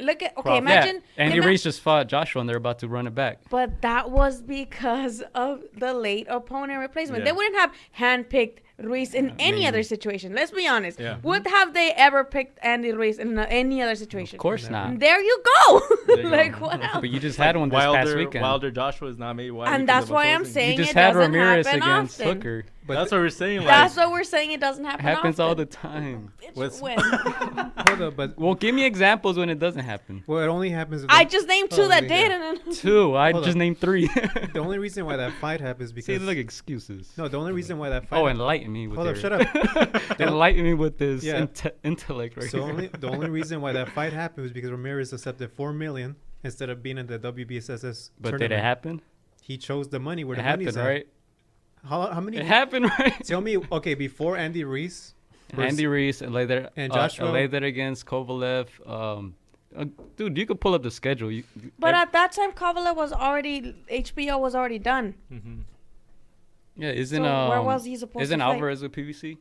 look at. Okay, Crawford. imagine. Yeah. Andy Reese just fought Joshua, and they're about to run it back. But that was because of the late opponent replacement. Yeah. They wouldn't have handpicked Ruiz in any other situation. Let's be honest. Yeah. Would have they ever picked Andy Ruiz in any other situation? Of course not. There you go. There you Like, go. what else? But you just had one this past weekend. Wilder Joshua is not made. And that's why I'm saying You just it had doesn't Ramirez happen against often. Hooker. But that's what we're saying. Like, That's what we're saying. It doesn't happen. It happens often. all the time. Bitch, when? hold up, but Well, give me examples when it doesn't happen. well, it only happens. If I just named two that yeah. did, and then 2. I Hold just up. named 3. The only reason why that fight happens See, because they're like excuses. no, the only reason why that fight. Oh, enlighten me with hold up, your- shut up. Enlighten me with this Yeah. intellect right So here. the only reason why that fight happened was because Ramirez accepted $4 million instead of being in the WBSS But tournament. did it happen? He chose the money where It the money's happened, at. right? How many? It happened, right? Tell me, okay, before Andy Ruiz. Andy Ruiz and later Joshua? later against Kovalev. Dude, you could pull up the schedule. but at that time, Kovalev was already HBO was already done. Mm-hmm. yeah, isn't So where was he supposed isn't to fight? Alvarez with PBC?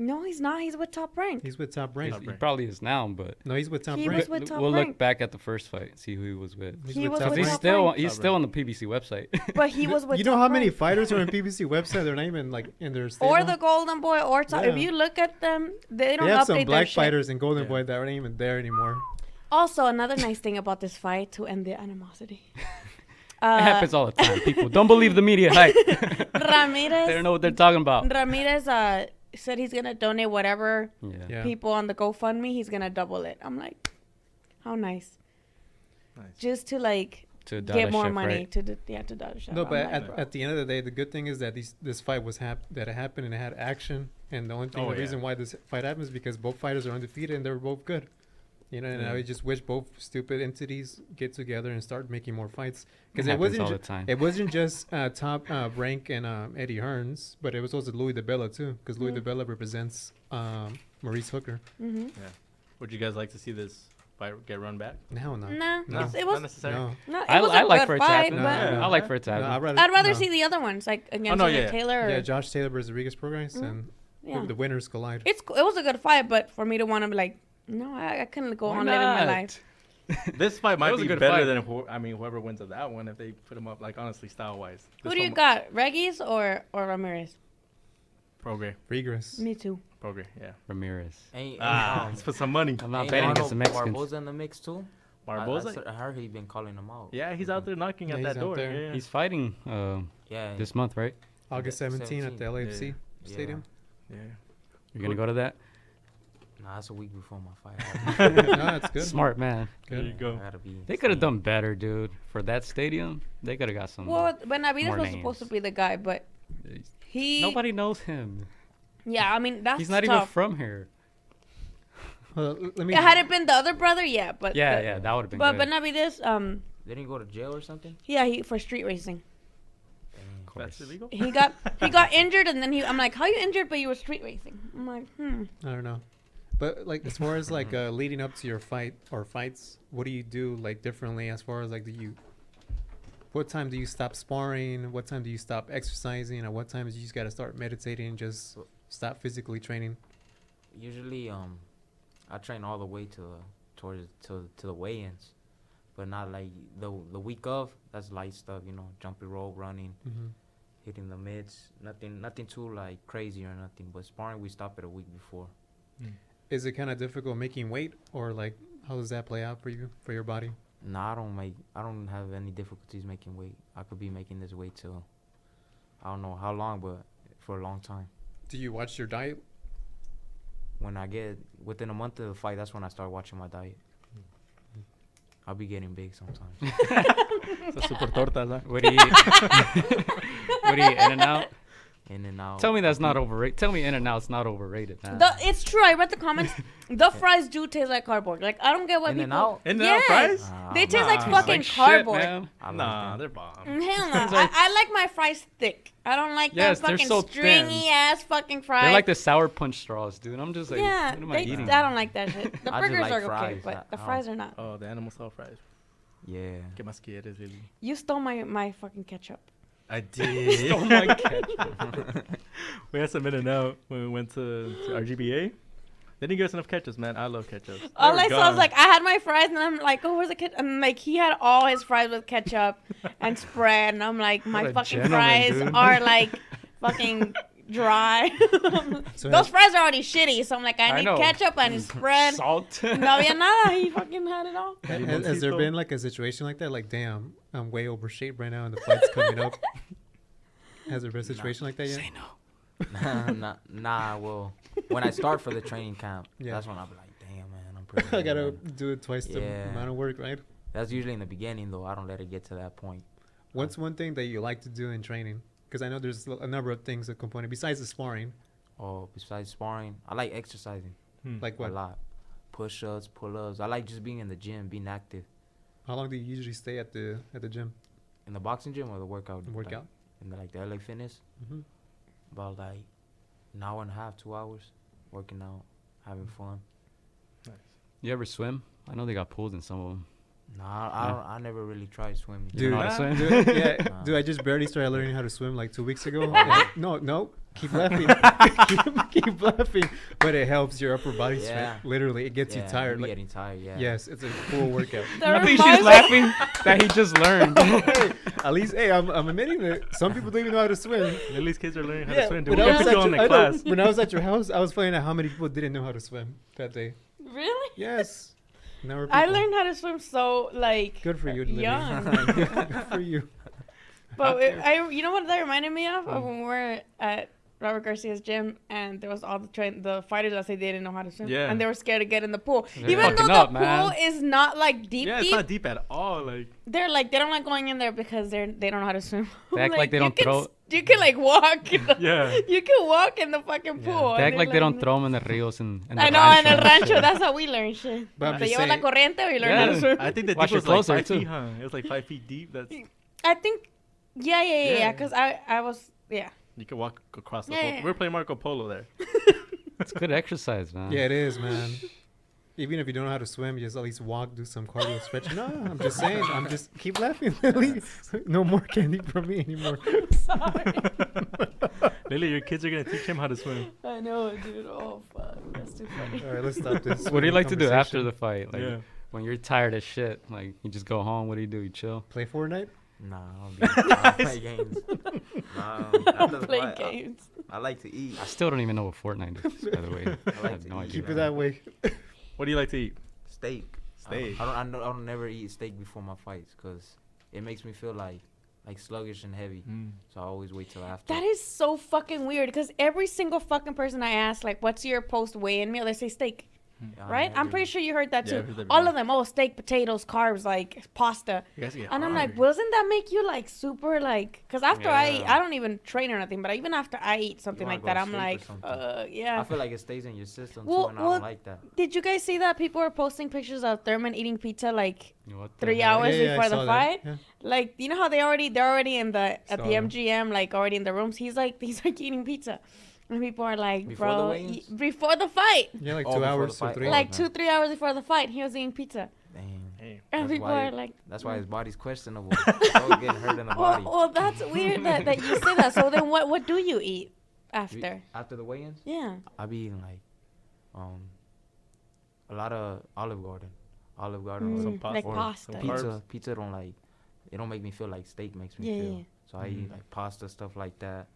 No, he's not. He's with Top Rank. He's with Top Rank. He probably is now, but No, he's with Top He Rank. was with Top we'll Rank. look back at the first fight, see who he was with. He was Top with He's Rank. Top still Rank. he's still on the PBC website. But he was with You know Top how many Rank. fighters are on PBC website? They're not even like in their stable. Or the Golden Boy or Top. If Yeah. you look at them, they don't They have update some their black shit. fighters in Golden Yeah. Boy that aren't even there anymore. Also, another nice thing about this fight to end the animosity. It happens all the time. People don't believe the media hype. Ramirez. They don't know what they're talking about. Ramirez said he's gonna donate whatever Yeah. people on the GoFundMe. He's gonna double it. I'm like, how nice. Nice. Just to like To get more Dadashev, money right? to Dadashev. No, I'm but like, bro. at the end of the day, the good thing is that this fight was that it happened and it had action. And the only thing, Oh, the yeah. reason why this fight happens is because both fighters are undefeated and they're both good. You know, and Yeah. I just wish both stupid entities get together and start making more fights. Because It it happens wasn't all the time. it wasn't just Top Rank and Eddie Hearns, but it was also Louis DeBella too. Because Louis DeBella represents Maurice Hooker. Mhm. Yeah. Would you guys like to see this fight get run back? No, no. Nah, No. it Not was necessarily. No. no, it I was a like good for it to fight, happen. No, but no. I like for it to No, happen. I'd rather no. see the other ones like against no, either yeah. Taylor. Or, Yeah, Josh Taylor versus Rodriguez Prograis, and yeah. the winners collide. It was a good fight, but for me to want to be like, no, I couldn't go Why on living my not? life. This fight might was a be good better fight. than whoever wins of that one if they put him up like honestly style wise. Who do you got, Regis or Ramirez? Prograis. Regress. Me too. Prograis. Yeah. Ramirez. Ain't, Let's put some money. I'm not ain't betting against Arnold the Mexicans. Barboza in the mix too. Barboza. I heard he been calling him out. Yeah, he's out there knocking at Yeah, that he's out door. there. Yeah, yeah. He's fighting Yeah. this month, right? August 17 at the 17. LAFC Yeah. Stadium. yeah. You're gonna go to that? Nah, that's a week before my fight. No, that's good. Smart man. There you I go. gotta be. They could have done better, dude. For that stadium, they could have got some. Well, Benavides more was supposed to names. be the guy, but he. Nobody knows him. Yeah, I mean that's He's not even tough. from here. Let me. Had it been the other brother, yeah, but Yeah, that would have been But good. Benavides, Didn't he go to jail or something? yeah, he for street racing. Of course. That's illegal. He got injured, and then I'm like, how you injured, but you were street racing? I'm like, I don't know, but like as far as like leading up to your fight or fights, what do you do like differently? As far as like what time do you stop sparring? What time do you stop exercising? At what times you just gotta start meditating? Just stop physically training. Usually, I train all the way to the weigh-ins, but not like the week of. That's light stuff, you know, jumping rope, running, hitting the mids. Nothing too like crazy or nothing. But sparring, we stop it a week before. Is it kind of difficult making weight, or like how does that play out for you, for your body? Nah, I don't have any difficulties making weight. I could be making this weight till I don't know how long, but for a long time. Do you watch your diet? When I get within a month of the fight, that's when I start watching my diet. I'll be getting big sometimes. So super tortas, huh? What do you eat? What do you eat? In and out? In and out. Tell me that's not overrated. Tell me In and Out's not overrated, man. it's true. I read the comments. The fries do taste like cardboard. Like I don't get why people. In-N-Out? In-N-Out fries? They taste like Nah. fucking like shit, cardboard. man. I like Nah, them. they're bomb. Hell no. I like my fries thick. I don't like Yes, that they're fucking so stringy thin. ass fucking fries. They're like the sour punch straws, dude. I'm just like, yeah, what am I eating? I don't like that shit. The I just burgers like are okay, fries. but the I fries are not. Oh, the animal style fries. Yeah. ¿Qué más quieres, Lily? You stole my fucking ketchup. I did. Oh my ketchup. We had some In-N-Out when we went to RGBA. They didn't give us enough ketchups, man. I love ketchups. All I saw was like I had my fries and I'm like, oh, where's the ketchup? And like he had all his fries with ketchup and spread, and I'm like, my a fucking gentleman, fries dude. are like fucking dry. So Those fries are already shitty, so I'm like, I need know. ketchup and spread. Salt. No había nada. He fucking had it all. has there been like a situation like that? Like, damn, I'm way over shape right now, and the fight's coming up. Has there been a situation like that yet? Say no. Nah. Well, when I start for the training camp, Yeah. that's when I'll be like, damn, man, I'm pretty. I gotta man. do it twice the Yeah. amount of work, right? That's usually in the beginning, though. I don't let it get to that point. What's one thing that you like to do in training? Because I know there's a number of things that component besides the sparring. Oh, besides sparring, I like exercising Like a what? lot. Push-ups, pull-ups. I like just being in the gym, being active. How long do you usually stay at the gym? In the boxing gym or the workout? Workout. Like the LA Fitness. Mm-hmm. About like an hour and a half, 2 hours, working out, having fun. You ever swim? I know they got pools in some of them. Nah, I never really tried swimming. You know how to swim? Dude, I just barely started learning how to swim like 2 weeks ago. No, keep laughing. keep laughing. But it helps your upper body strength. Literally, it gets you tired. Like, getting tired, yeah. Yes, it's a full workout. I think she's laughing that he just learned. Hey, at least, I'm admitting that some people don't even know how to swim. At least kids are learning how to swim. Dude, When we I was got people at in your- the class. when I was at your house, I was finding out how many people didn't know how to swim that day. Really? Yes. Now we're I people. learned how to swim so like Good for you, Lily. young. Good for you. But you know what that reminded me of? Of when we were at Robert Garcia's gym and there was all the fighters that said they didn't know how to swim. Yeah. And they were scared to get in the pool. They're Even though fucking the up, pool man. is not like deep. Yeah, it's not deep at all. Like, They're like, they don't like going in there because they don't know how to swim. They act like they don't throw. You can like walk. yeah. You can walk in the fucking pool. They and act like they're they don't throw them in the rios and the I know, in el rancho. rancho, that's how we learn shit. But I'm Te just lleva la saying- corriente or you learn how to swim. I think the Watch deep your was like closer, 5 too. feet, huh? It was like 5 feet deep. That's I think, yeah, Yeah. because I was, yeah. you can walk across the Yeah, whole. yeah. We're playing Marco Polo there. It's good exercise, man. Yeah, it is, man. Even if you don't know how to swim, you just at least walk, do some cardio stretch. No, I'm just saying. I'm just keep laughing, Lily. No more candy from me anymore. Sorry. Lily, your kids are gonna teach him how to swim. I know, dude. Oh, fuck. That's too funny. All right, let's stop this. What do you like to do after conversation. the fight? Like Yeah. when you're tired as shit, like you just go home. What do? You chill? Play Fortnite? Nah, I don't play games. Nah, after the Play fight, games. I like to eat. I still don't even know what Fortnite is, by the way. I have no idea. Keep it that way. What do you like to eat? Steak. Steak. I don't never eat steak before my fights because it makes me feel like sluggish and heavy. So I always wait till after. That is so fucking weird because every single fucking person I ask, like, what's your post weigh-in meal? They say steak. Yeah, Right? I'm never- pretty sure you heard that Yeah, too. I've heard that All before. of them, steak, potatoes, carbs, like pasta. You guys get And I'm like, hungry. wasn't that make you like super like? Because after I eat, Yeah. I don't even train or nothing, but even after I eat something wanna like go that, to I'm sleep or like, something. yeah. I feel like it stays in your system Well- too, and I well, don't like that. Did you guys see that people are posting pictures of Thurman eating pizza like What the 3 heck? hours Yeah, I before the saw that. fight? Yeah. Like, you know how they're already in the at Saw the that. MGM, like already in the rooms. He's like eating pizza, and people are like, Before the bro, weigh-ins? before the fight, Yeah, like Oh, 2 before hours the or fight? 3. Oh, like man. 2-3 hours before the fight, he was eating pizza, Damn. Hey. and That's people why- are like, That's why his body's questionable. He's always getting hurt in the body. well, that's weird that you say that. So then, what do you eat after? After the weigh-ins, Yeah. I be eating like a lot of Olive Garden. Olive Garden or Some Like or pasta. some pizza. carbs. Pizza don't like. It don't make me feel like steak makes me Yeah, feel. yeah. So I eat like pasta, stuff like that.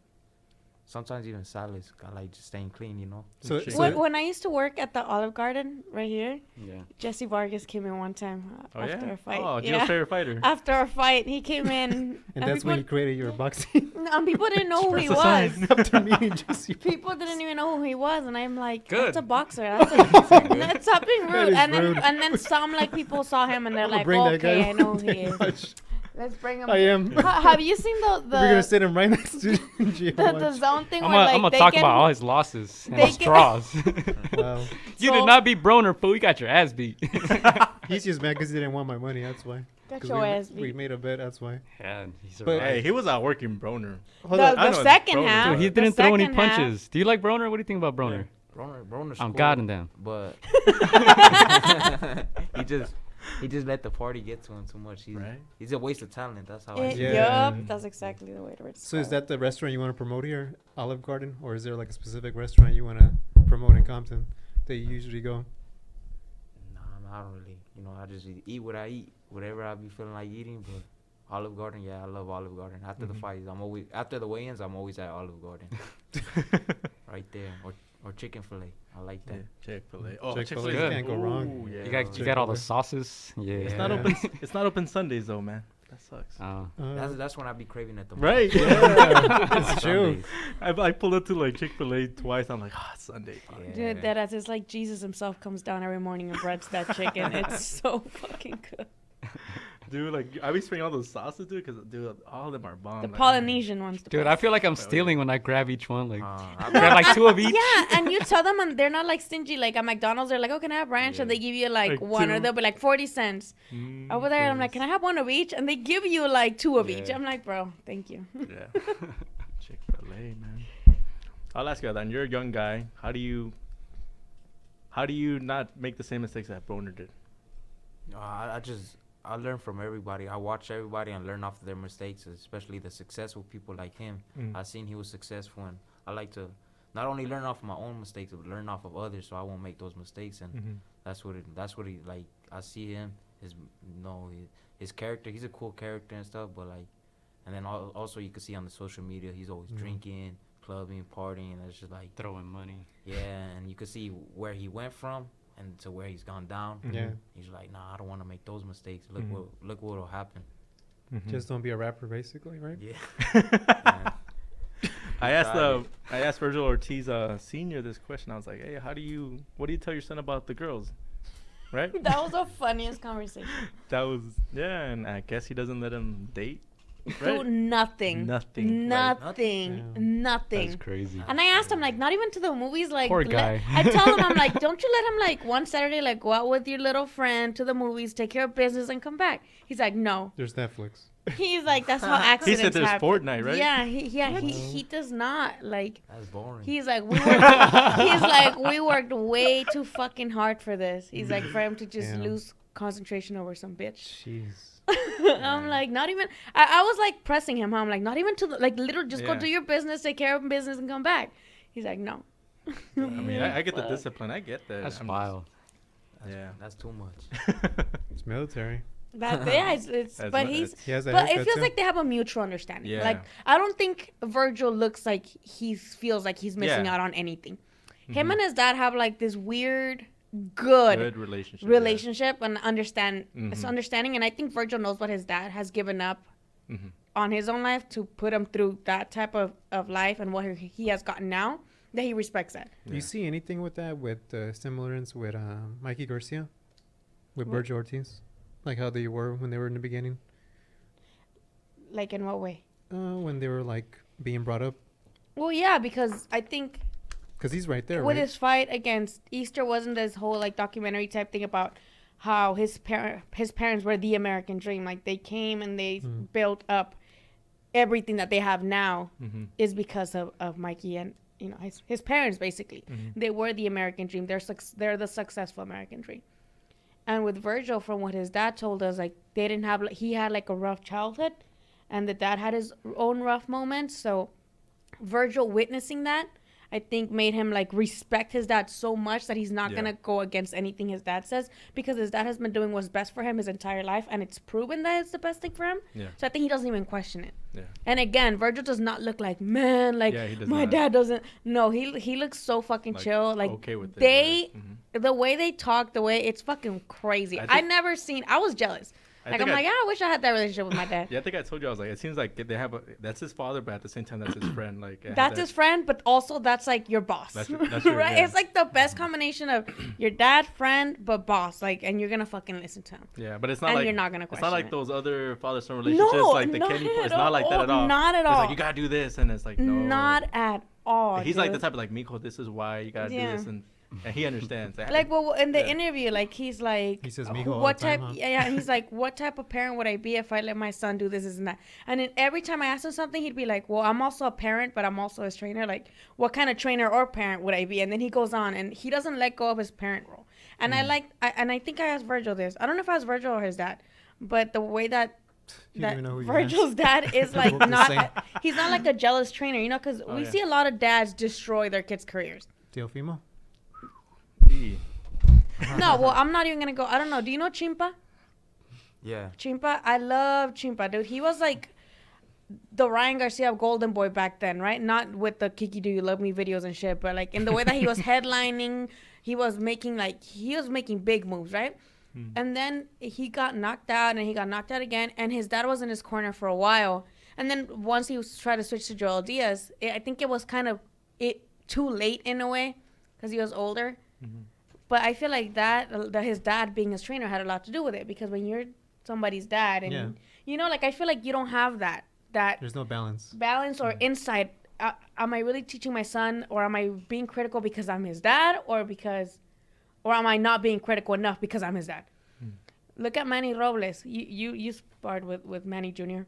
Sometimes even salads. I like just staying clean, you know. So, Shit. so When I used to work at the Olive Garden right here, Yeah. Jesse Vargas came in one time Oh after yeah. a fight. Oh, Gio's yeah. favorite fighter. After a fight, he came in, and that's when you created your boxing. people didn't know who he That's a was. sign. After meeting Jesse. People didn't even know who he was, and I'm like, Good. that's a boxer. That's stop being That rude. is And then rude. some like people saw him and they're I'ma like, bring that guy okay, I know who he pretty is. much. Let's bring him. I am. Have you seen We're gonna sit him right next to Gio. the zone thing I'm where like gonna they talk can, about all his losses and they his can- draws. Wow. You So- did not beat Broner, fool. You got your ass beat. He's just mad because he didn't want my money. That's why. Got 'Cause your we, ass we beat. made a bet. That's why. Yeah, he's But- alright. Hey, he was outworking Broner. Hold The, on. I the know second Broner. half. Dude, he the didn't throw any second half- punches. Do you like Broner? What do you think about Broner? Broner I'm scored, God in them. but he just let the party get to him too much. Right. He's a waste of talent. That's how I see it. Yeah. Yup, that's exactly the way to describe So is it. that the restaurant you want to promote here, Olive Garden, or is there like a specific restaurant you want to promote in Compton that you usually go? Nah, I don't really. You know, I just eat what I eat, whatever I be feeling like eating. But Olive Garden, yeah, I love Olive Garden. After the fights, after the weigh-ins, I'm always at Olive Garden. Right there, or chicken fillet. I like that. Yeah, Chick-fil-A. Oh, Chick-fil-A Chick-fil-A can't go wrong. Yeah. You got all the sauces. Yeah. It's not open. It's not open Sundays though, man. That sucks. That's when I be craving it the most. Right. Yeah. That's true. I pulled up to like Chick-fil-A twice. I'm like, it's Sunday. Dude, that is, it's like Jesus himself comes down every morning and breads that chicken. It's so fucking good. Dude, like I be spraying all those sauces, dude, because dude, all of them are bomb. The like, Polynesian ones. Dude, I feel like I'm stealing when I grab each one. Like, I grab like 2 of each. Yeah, and you tell them, and they're not like stingy. Like at McDonald's, they're like, "Oh, can I have ranch?" And they give you like one, or 2. they'll be like 40 cents. Over there, I'm like, "Can I have 1 of each?" And they give you like 2 of each. I'm like, "Bro, thank you." Yeah. Chick-fil-A, man. I'll ask you, Adan. You're a young guy. How do you not make the same mistakes that Broner did? I learn from everybody. I watch everybody and learn off of their mistakes, especially the successful people like him. I seen he was successful, and I like to not only learn off of my own mistakes, but learn off of others, so I won't make those mistakes. And that's what he like. I see him, his character. He's a cool character and stuff, but like, and then also you can see on the social media, he's always drinking, clubbing, partying. And it's just like Throwing money. Yeah, and you can see where he went from and to where he's gone down. Yeah. He's like, nah, I don't want to make those mistakes. Look what'll happen. Just don't be a rapper, basically, right? Yeah. I asked Virgil Ortiz Senior this question. I was like, hey, what do you tell your son about the girls? Right? That was the funniest conversation. And I guess he doesn't let him date. Right? Dude, nothing. Nothing. That's crazy. And I asked him, like, not even to the movies, like, Poor guy. I tell him, I'm like, don't you let him, like, one Saturday, like, go out with your little friend to the movies, take care of business, and come back. He's like, no. There's Netflix. He's like, that's how accidents He said there's happen. Fortnite, right? Yeah, he does not, like. That's boring. He's like, we worked way too fucking hard for this. He's like, for him to just lose concentration over some bitch. Jeez. I'm like, not even. I was like pressing him. I'm like, not even to the, like, literally just go do your business, take care of business, and come back. He's like, no. I mean, I get the discipline. I get that. That's wild. That's too much. It's military. It's but he's. He has a But it haircut feels too. like they have a mutual understanding. Yeah. Like, I don't think Virgil looks like he feels like he's missing out on anything. Him and his dad have like this weird, good relationship and understanding. And I think Virgil knows what his dad has given up on his own life to put him through that type of life, and what he has gotten now, that he respects that. Do you see anything with that, with similarities with Mikey Garcia, with Virgil Ortiz, like how they were when they were in the beginning? Like, in what way? When they were like being brought up. Well, yeah, because I think because he's right there, with right? his fight against Easter, wasn't this whole like documentary type thing about how his parents were the American dream? Like, they came and they built up everything that they have now is because of Mikey and, you know, his parents, basically. They were the American dream. They're the successful American dream. And with Virgil, from what his dad told us, like, they didn't have, like, he had like a rough childhood, and the dad had his own rough moments. So Virgil witnessing that, I think, made him like respect his dad so much that he's not gonna go against anything his dad says, because his dad has been doing what's best for him his entire life, and it's proven that it's the best thing for him. So I think he doesn't even question it. And again, Virgil does not look like, man, like, my dad doesn't. No, he looks so fucking like, chill. Like, okay with the way they talk, the way, it's fucking crazy. I was jealous. Like, I'm like, I wish I had that relationship with my dad. I think I told you, I was like, it seems like they have that's his father, but at the same time, that's his friend. Like, that's his friend, but also that's like your boss. That's right? It's like the best combination of your dad, friend, but boss. Like, and you're gonna fucking listen to him. Yeah, but it's not and like, you're not gonna question it's not like it. those other father-son relationships, like the Kenny. It's not like that at all. Not at all. It's like, you gotta do this, and it's like, no. Not at all. He's like the type of like, Miko, this is why you gotta do this, and he understands. Like, well, in the interview, like, he says, Miko what type? Huh? Yeah. He's like, what type of parent would I be if I let my son do this and that? And then every time I asked him something, he'd be like, well, I'm also a parent, but I'm also his trainer. Like, what kind of trainer or parent would I be? And then he goes on, and he doesn't let go of his parent role. And I think I asked Virgil this. I don't know if I asked Virgil or his dad, but the way that Virgil's dad is like he's not like a jealous trainer, you know, because we see a lot of dads destroy their kids' careers. Teofimo? No, well, I'm not even gonna go. I don't know. Do you know Chimpa? Yeah. Chimpa, I love Chimpa, dude. He was like the Ryan Garcia of Golden Boy back then, right? Not with the Kiki Do You Love Me videos and shit, but like in the way that he was headlining, he was making big moves, right? And then he got knocked out, and he got knocked out again, and his dad was in his corner for a while. And then once he was trying to switch to Joel Diaz, I think it was kind of too late in a way because he was older. But I feel like that his dad being his trainer had a lot to do with it, because when you're somebody's dad and you know, like I feel like you don't have that there's no balance or insight. Am I really teaching my son, or am I being critical because I'm his dad, or am I not being critical enough because I'm his dad? Look at Manny Robles. You sparred with Manny Jr.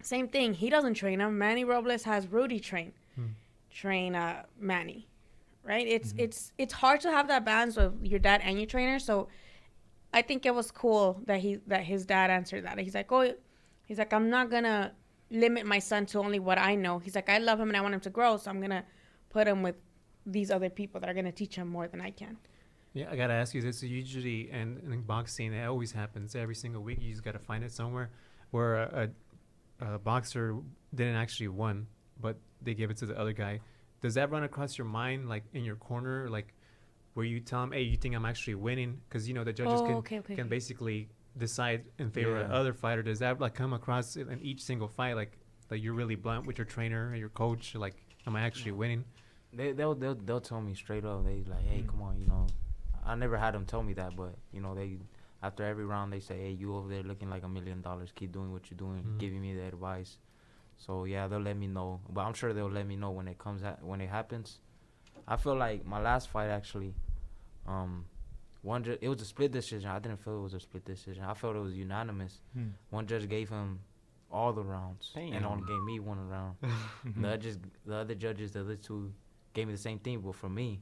Same thing. He doesn't train him. Manny Robles has Rudy train Manny, right? It's hard to have that balance with your dad and your trainer. So I think it was cool that his dad answered that. He's like, I'm not gonna limit my son to only what I know. He's like, I love him and I want him to grow, so I'm gonna put him with these other people that are gonna teach him more than I can. Yeah, I gotta ask you this. So usually, and in boxing, it always happens every single week. You just gotta find it somewhere where a boxer didn't actually win, but they gave it to the other guy. Does that run across your mind, like in your corner, like where you tell him, "Hey, you think I'm actually winning?" Because you know the judges can basically decide in favor of the other fighter. Does that like come across in each single fight, like you're really blunt with your trainer and your coach, like, am I actually winning? They'll tell me straight up. They like, hey, come on, you know. I never had them tell me that, but you know, they after every round they say, hey, you over there looking like $1 million. Keep doing what you're doing, giving me the advice. So yeah, they'll let me know, but I'm sure they'll let me know when it happens. I feel like my last fight actually, it was a split decision. I didn't feel it was a split decision. I felt it was unanimous. One judge gave him all the rounds and only gave me one round. The other judges, the other two, gave me the same thing, but for me.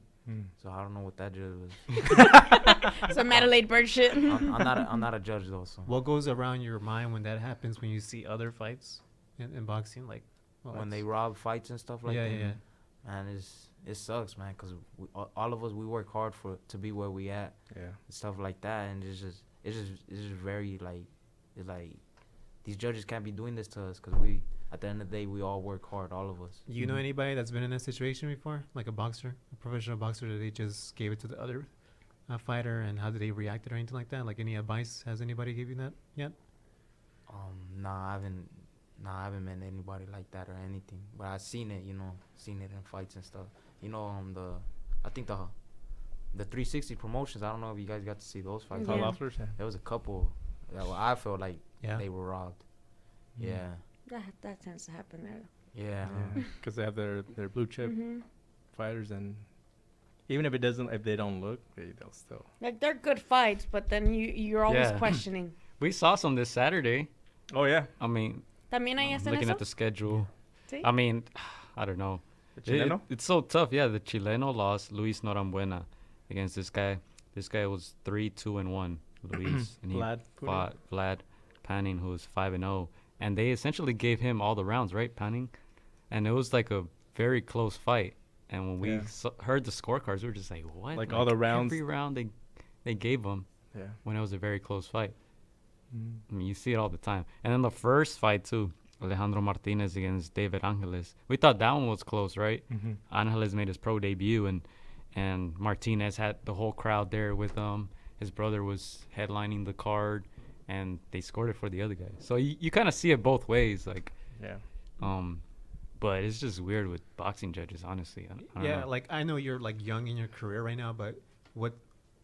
So I don't know what that judge was. Some Adelaide Bird shit. I'm not a judge though. So what goes around your mind when that happens? When you see other fights in boxing, like when they rob fights and stuff like that. Yeah. And it sucks, man, because all of us, we work hard to be where we at. Yeah. And stuff like that, and it's just very like, it's like these judges can't be doing this to us, because we, at the end of the day, we all work hard, all of us. You know anybody that's been in that situation before, like a professional boxer, that they just gave it to the other fighter, and how did they react or anything like that? Like, any advice? Has anybody given you that yet? I haven't met anybody like that or anything. But I've seen it, in fights and stuff. I think the 360 promotions, I don't know if you guys got to see those fights. There was a couple that I felt like they were robbed. Yeah. That tends to happen there. Yeah. Because they have their blue chip fighters, and even if they don't look, they'll still. Like, they're good fights, but then you're always questioning. We saw some this Saturday. Oh, yeah. I mean, looking at the schedule. Sí. I mean, I don't know. The Chileno? It's so tough. Yeah, the Chileno lost Luis Norambuena against this guy. This guy was 3-2-1, Luis. And he fought Vlad Panning, who was 5-0. And they essentially gave him all the rounds, right, Panning? And it was like a very close fight. And when we heard the scorecards, we were just like, what? Like all the rounds? Every round they gave him when it was a very close fight. I mean, you see it all the time. And then the first fight, too, Alejandro Martinez against David Angeles. We thought that one was close, right? Angeles made his pro debut, and Martinez had the whole crowd there with him. His brother was headlining the card, and they scored it for the other guy. So you kind of see it both ways, like. Yeah. But it's just weird with boxing judges, honestly. I don't know. Like, I know you're like young in your career right now, but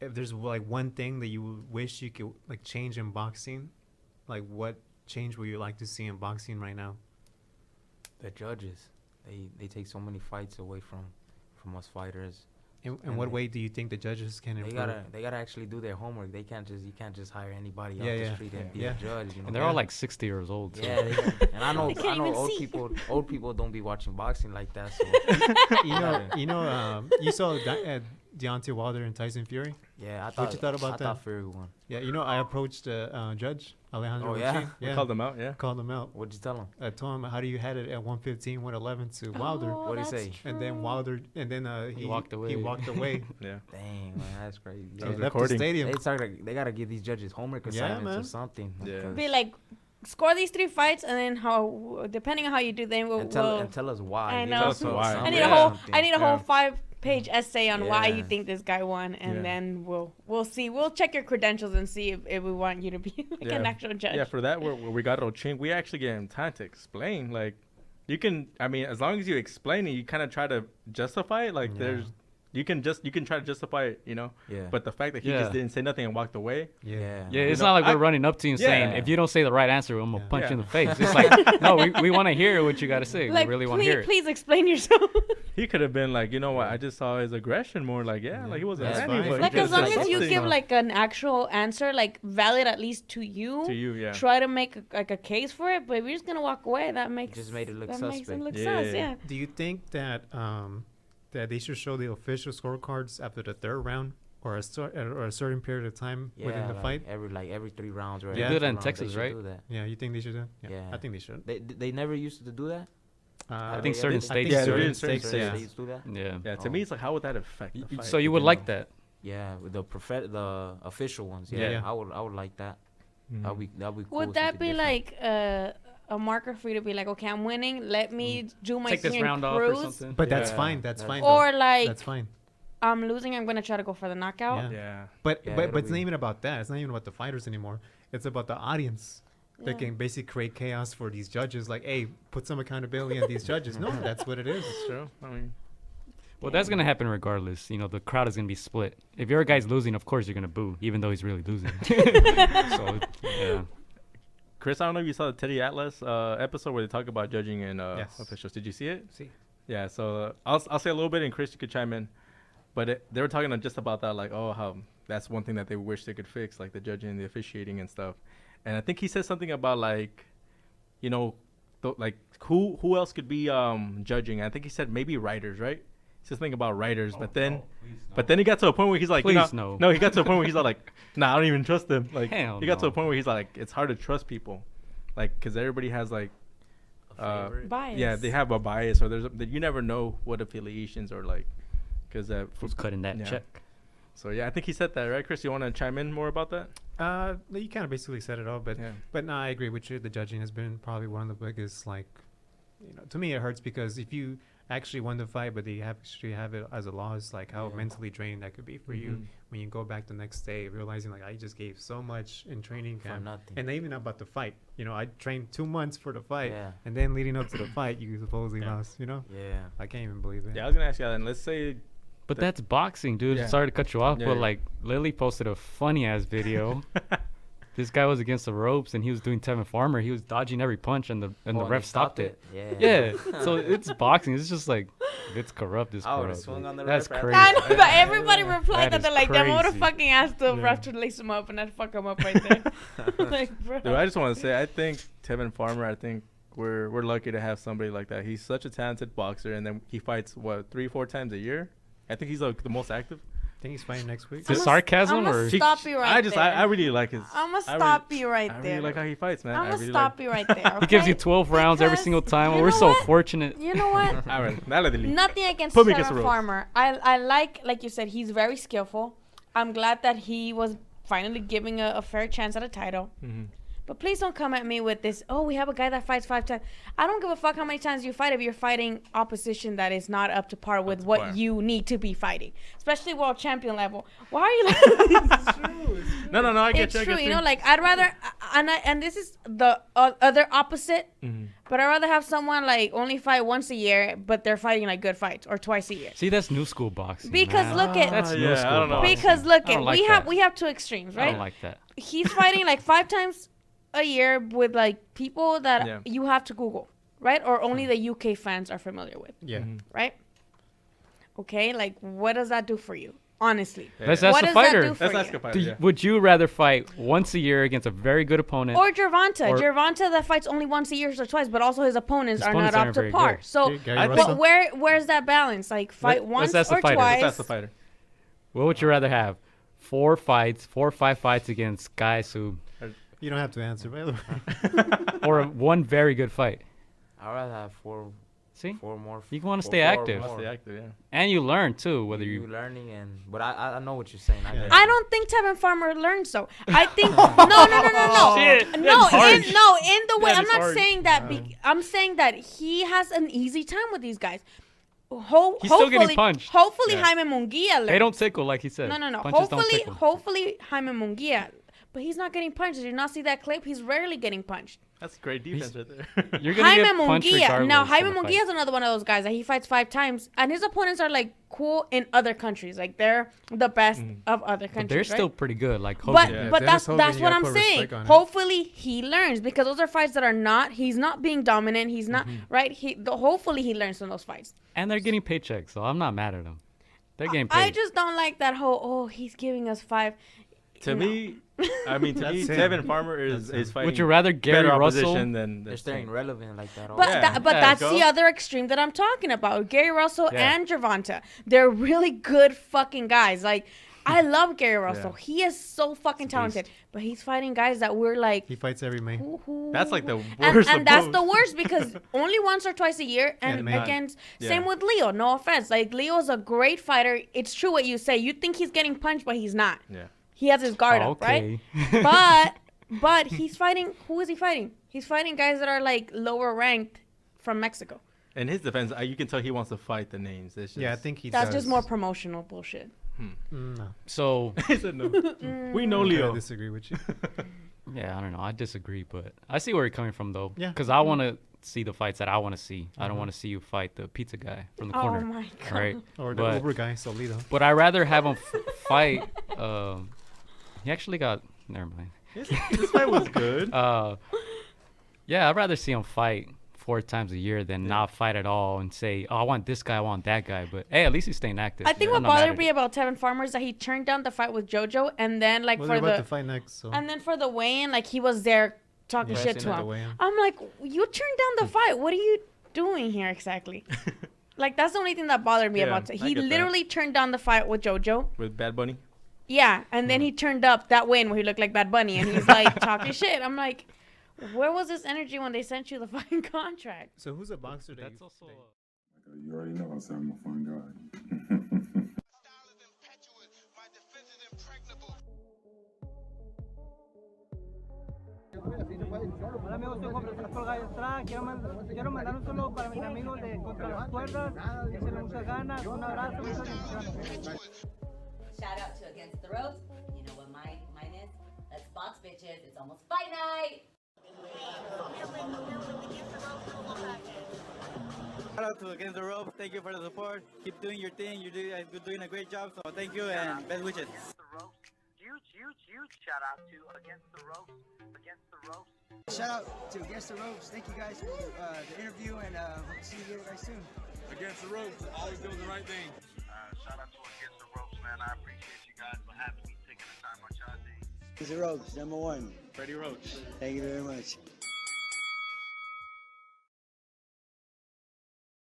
if there's like one thing that you wish you could like change in boxing, like what change would you like to see in boxing right now? The judges, they take so many fights away from us fighters. In what way do you think the judges can improve? They gotta actually do their homework. You can't just hire anybody off the street and be a judge. And they're all like 60 years old. Yeah, and I know old people don't be watching boxing like that. So you saw Deontay Wilder and Tyson Fury? Yeah, I thought. What you thought about I that? thought Fury won. Yeah, I approached judge Alejandro. Oh, yeah? Machín. We called them out, yeah. Called him out. What'd you tell him? I told him, how do you had it at 115, 111 to Wilder? What'd he say? And then Wilder, and then he walked away. He walked away. Yeah. Dang, man, that's crazy. Yeah, was left the recording. stadium. They gotta give these judges homework assignments or something. Yeah. Be like, score these 3 fights, and then how, depending on how you do, then and tell us why. I know. Tell us why. I need Yeah. I need a whole 5-page essay on why you Yeah. think this guy won, and Yeah. then we'll see. We'll check your credentials and see if we want you to be like an actual judge. Yeah, for that, where we got Oching, we actually get him time to explain. Like, you can, I mean, as long as you explain it, you kind of try to justify it. Like, you can try to justify it, you know. Yeah. But the fact that he just didn't say nothing and walked away. Yeah. Yeah, it's not like we're running up to you and saying, if you don't say the right answer, I'm going to punch you in the face. It's like, no, we want to hear what you got to say. Like, we really want to hear it. Please explain yourself. He could have been like, you know what? I just saw his aggression more. Like, like he wasn't That's angry, fine. but he Like, just as long said as you something. give like an actual answer, like valid at least to you. To you, yeah. Try to make a case for it, but if you're just gonna walk away, that makes Just made it look that makes suspect. it look Yeah. sus. Yeah. Do you think that that they should show the official scorecards after the 3rd round or a certain period of time within the fight? Every 3 rounds. Or Yeah. every They do that in 2 rounds, Texas, they should right? do that. Yeah, you think they should do? Yeah. I think they should. They never used to do that. I think certain states Yeah, do there it. is certain states. They used to do that. Yeah. Yeah, to me, it's like, how would that affect the fight? So you would like that? Yeah, with the official ones. Yeah. Yeah, I would like that. That'd be cool. Would that something be different. like a marker for you to be like, okay, I'm winning. Let me do my Take this thing and round off or cruise. something? But that's Yeah. fine. That's fine. Or though. like, That's fine. I'm losing. I'm gonna try to go for the knockout. Yeah. Yeah. But Yeah, but it'll it's not be- even about that. It's not even about the fighters anymore. It's about the audience. They Yeah. can basically create chaos for these judges. Like, hey, put some accountability on these judges. No, that's what it is. It's true. I mean, Well, that's going to happen regardless. You know, the crowd is going to be split. If your guy's losing, of course you're going to boo, even though he's really losing. So, yeah. Chris, I don't know if you saw the Teddy Atlas episode where they talk about judging and Yes. officials. Did you see it? See. Yeah, so I'll say a little bit, and Chris, you could chime in. But they were talking just about that, like, oh, how that's one thing that they wish they could fix, like the judging and the officiating and stuff. And I think he said something about, like, you know, like who else could be judging? I think he said maybe writers, right? He said something about writers, but then he got to a point where he's like, Please, you know, no. no, he got to a point where he's like, nah, I don't even trust them. Like, Hell he got to no. a point where he's like, it's hard to trust people, like, because everybody has like. Bias. Yeah, they have a bias, or you never know what affiliations or like, because Who's cutting that yeah. check? So yeah, I think he said that, right, Chris? You want to chime in more about that? You kind of basically said it all, but Yeah. but no, I agree with you. The judging has been probably one of the biggest, like, you know, to me it hurts because if you actually won the fight, but they actually have it as a loss, like how mentally draining that could be for you Mhm. when you go back the next day, realizing like I just gave so much in training For camp, nothing. and even about the fight. You know, I trained 2 months for the fight, Yeah. and then leading up to the fight, you supposedly lost. You know, Yeah. I can't even believe it. Yeah, I was gonna ask you that. And let's say, But that's boxing, dude. Yeah. Sorry to cut you off, Yeah, but yeah. like Lily posted a funny ass video. This guy was against the ropes and he was doing Tevin Farmer. He was dodging every punch and the Oh, ref they stopped it. Yeah. Yeah. So it's boxing. It's just like if it's corrupt. It's I would've corrupt. swung dude. on the That's ref crazy. I know, but everybody replied That that is they're like, "Damn, I would have crazy. fucking asked the Yeah. ref to lace him up and I'd fuck him up right there." Like, bro. dude, I just want to say, I think Tevin Farmer. I think we're lucky to have somebody like that. He's such a talented boxer, and then he fights 3-4 times a year. I think he's like the most active. I think he's fighting next week. Is it sarcasm I'ma or? stop you right there. I really like his. I'm gonna I stop you I right really there. like how he fights, man. I'm I gonna really stop like. you right there. He gives you okay? 12 rounds every Because single time. you We're know so what? fortunate. You know what? All right, dale, dale. Nothing against Put me against the Trevor ropes. Farmer. I like you said, he's very skillful. I'm glad that he was finally giving a fair chance at a title. Mhm. But please don't come at me with this, oh, we have a guy that fights 5 times. I don't give a fuck how many times you fight if you're fighting opposition that is not up to par with what par. you need to be fighting. Especially world champion level. Why are you like No, I get It's you. I true, get you know, like I'd rather, and this is the other opposite, Mhm. but I'd rather have someone like only fight once a year, but they're fighting like good fights, or twice a year. See, that's new school boxing. Because man. look at- That's new Yeah, I school don't know. boxing. Because look I at don't like we that. have two extremes, I right? don't like that. He's fighting like 5 times a year with like people that Yeah. you have to Google, right? Or only the UK fans are familiar with, Yeah. Mhm. right? Okay, like what does that do for you? Honestly, Let's Yeah. ask what the does that fighter. do for Let's you? ask a fighter. Yeah. Would you rather fight once a year against a very good opponent? Or Gervonta. Or- Gervonta that fights only once a year or twice, but also his opponents His are opponents not aren't up to very par. good. So, Gary I Russell? but where's that balance? Like fight Let's once ask the or fighter. twice. Let's ask the fighter. What would you rather have? 4 or 5 fights against guys who, You don't have to answer, by the way. or one very good fight? I'd rather have 4 See? 4 more. You want to or stay 4 or active. more. Stay active, yeah. And you learn too, whether you you. learning but I know what you're saying. Yeah. I don't think Tevin Farmer learns so. I think no. Shit, No, that's harsh. in the way That I'm is not harsh. saying that. I'm saying that he has an easy time with these guys. He's still getting punched. Hopefully, Yeah. Jaime Munguia learns. They don't tickle like he said. No. Punches don't tickle. Hopefully, Jaime Munguia. But he's not getting punched. Did you not see that clip? He's rarely getting punched. That's great defense right there. You're gonna Jaime get punched Munguia. regardless. Now, of Jaime the fight. Munguia is another one of those guys that he fights 5 times, and his opponents are like cool in other countries. Like they're the best of other countries. But they're right? still pretty good. Like But Hogan. Yeah, but Dennis that's Hogan, you what gotta I'm put saying. respect on him. Hopefully he learns because those are fights that are not. He's not being dominant. He's not right. Hopefully he learns from those fights. And they're getting paychecks, so I'm not mad at them. They're getting paid. I just don't like that whole. He's giving us 5. To me, That's him. Tevin Farmer is fighting. Would you rather Gary better Russell? opposition than They're staying relevant like that. But Yeah. that's Go. the other extreme that I'm talking about. Gary Russell Yeah. and Gervonta. They're really good fucking guys. Like I love Gary Russell. Yeah. He is so fucking talented. But he's fighting guys that we're like. He fights every May. That's like the And, worst. and of that's both. the worst because only once or twice a year, and man. against Yeah. same with Leo. No offense, like Leo's a great fighter. It's true what you say. You think he's getting punched, but he's not. Yeah. He has his guard Oh, up, right? okay. But he's fighting. Who is he fighting? He's fighting guys that are like lower ranked from Mexico. In his defense, you can tell he wants to fight the names. It's just, Yeah, I think he That's does. just more promotional bullshit. No. So He said no. We know I Leo. disagree with you. yeah, I don't know. I disagree, but I see where you're coming from though. Yeah. Because I want to see the fights that I want to see. I don't want to see you fight the pizza guy from the Oh corner. my god! Right. Or the But- Uber guy, Solido. But I rather have him fight. He actually got. Never mind. This fight was good. Yeah, I'd rather see him fight 4 times a year than not fight at all and say, "Oh, I want this guy, I want that guy." But hey, at least he's staying active. I think I'm what not mad bothered at me it. about Tevin Farmer is that he turned down the fight with JoJo, and then like Well, for they're about the to fight next, so. and then for the weigh-in, like he was there talking Yeah, shit seen to at the him. weigh-in. I'm like, you turned down the fight. What are you doing here exactly? Like that's the only thing that bothered me Yeah, about it. I He get that. literally turned down the fight with JoJo. With Bad Bunny. Yeah, and then he turned up that win where he looked like Bad Bunny, and he's like talking shit. I'm like, where was this energy when they sent you the fucking contract? So who's a boxer that That's you also. You already know I said I'm a fun guy. Hola amigos, soy Juan Francisco Gallo. Quiero mandar un saludo para mis amigos de Contra las Cuerdas. Échenle muchas ganas, un abrazo, muchas bendiciones. Shout out to Against the Ropes. You know what mine is? Let's box, bitches. It's almost fight night. Shout out to Against the Ropes. Thank you for the support. Keep doing your thing. You're doing a great job. So thank you and best wishes. Huge shout out to Against the Ropes. Against the Ropes. Shout out to Against the Ropes. Thank you guys for the interview and hope to see you guys soon. Against the ropes, always doing the right thing. Shout out to Against the Ropes, man. I appreciate you guys for having me, taking the time out y'all day. Against the Ropes, #1. Freddie Roach. Thank you very much.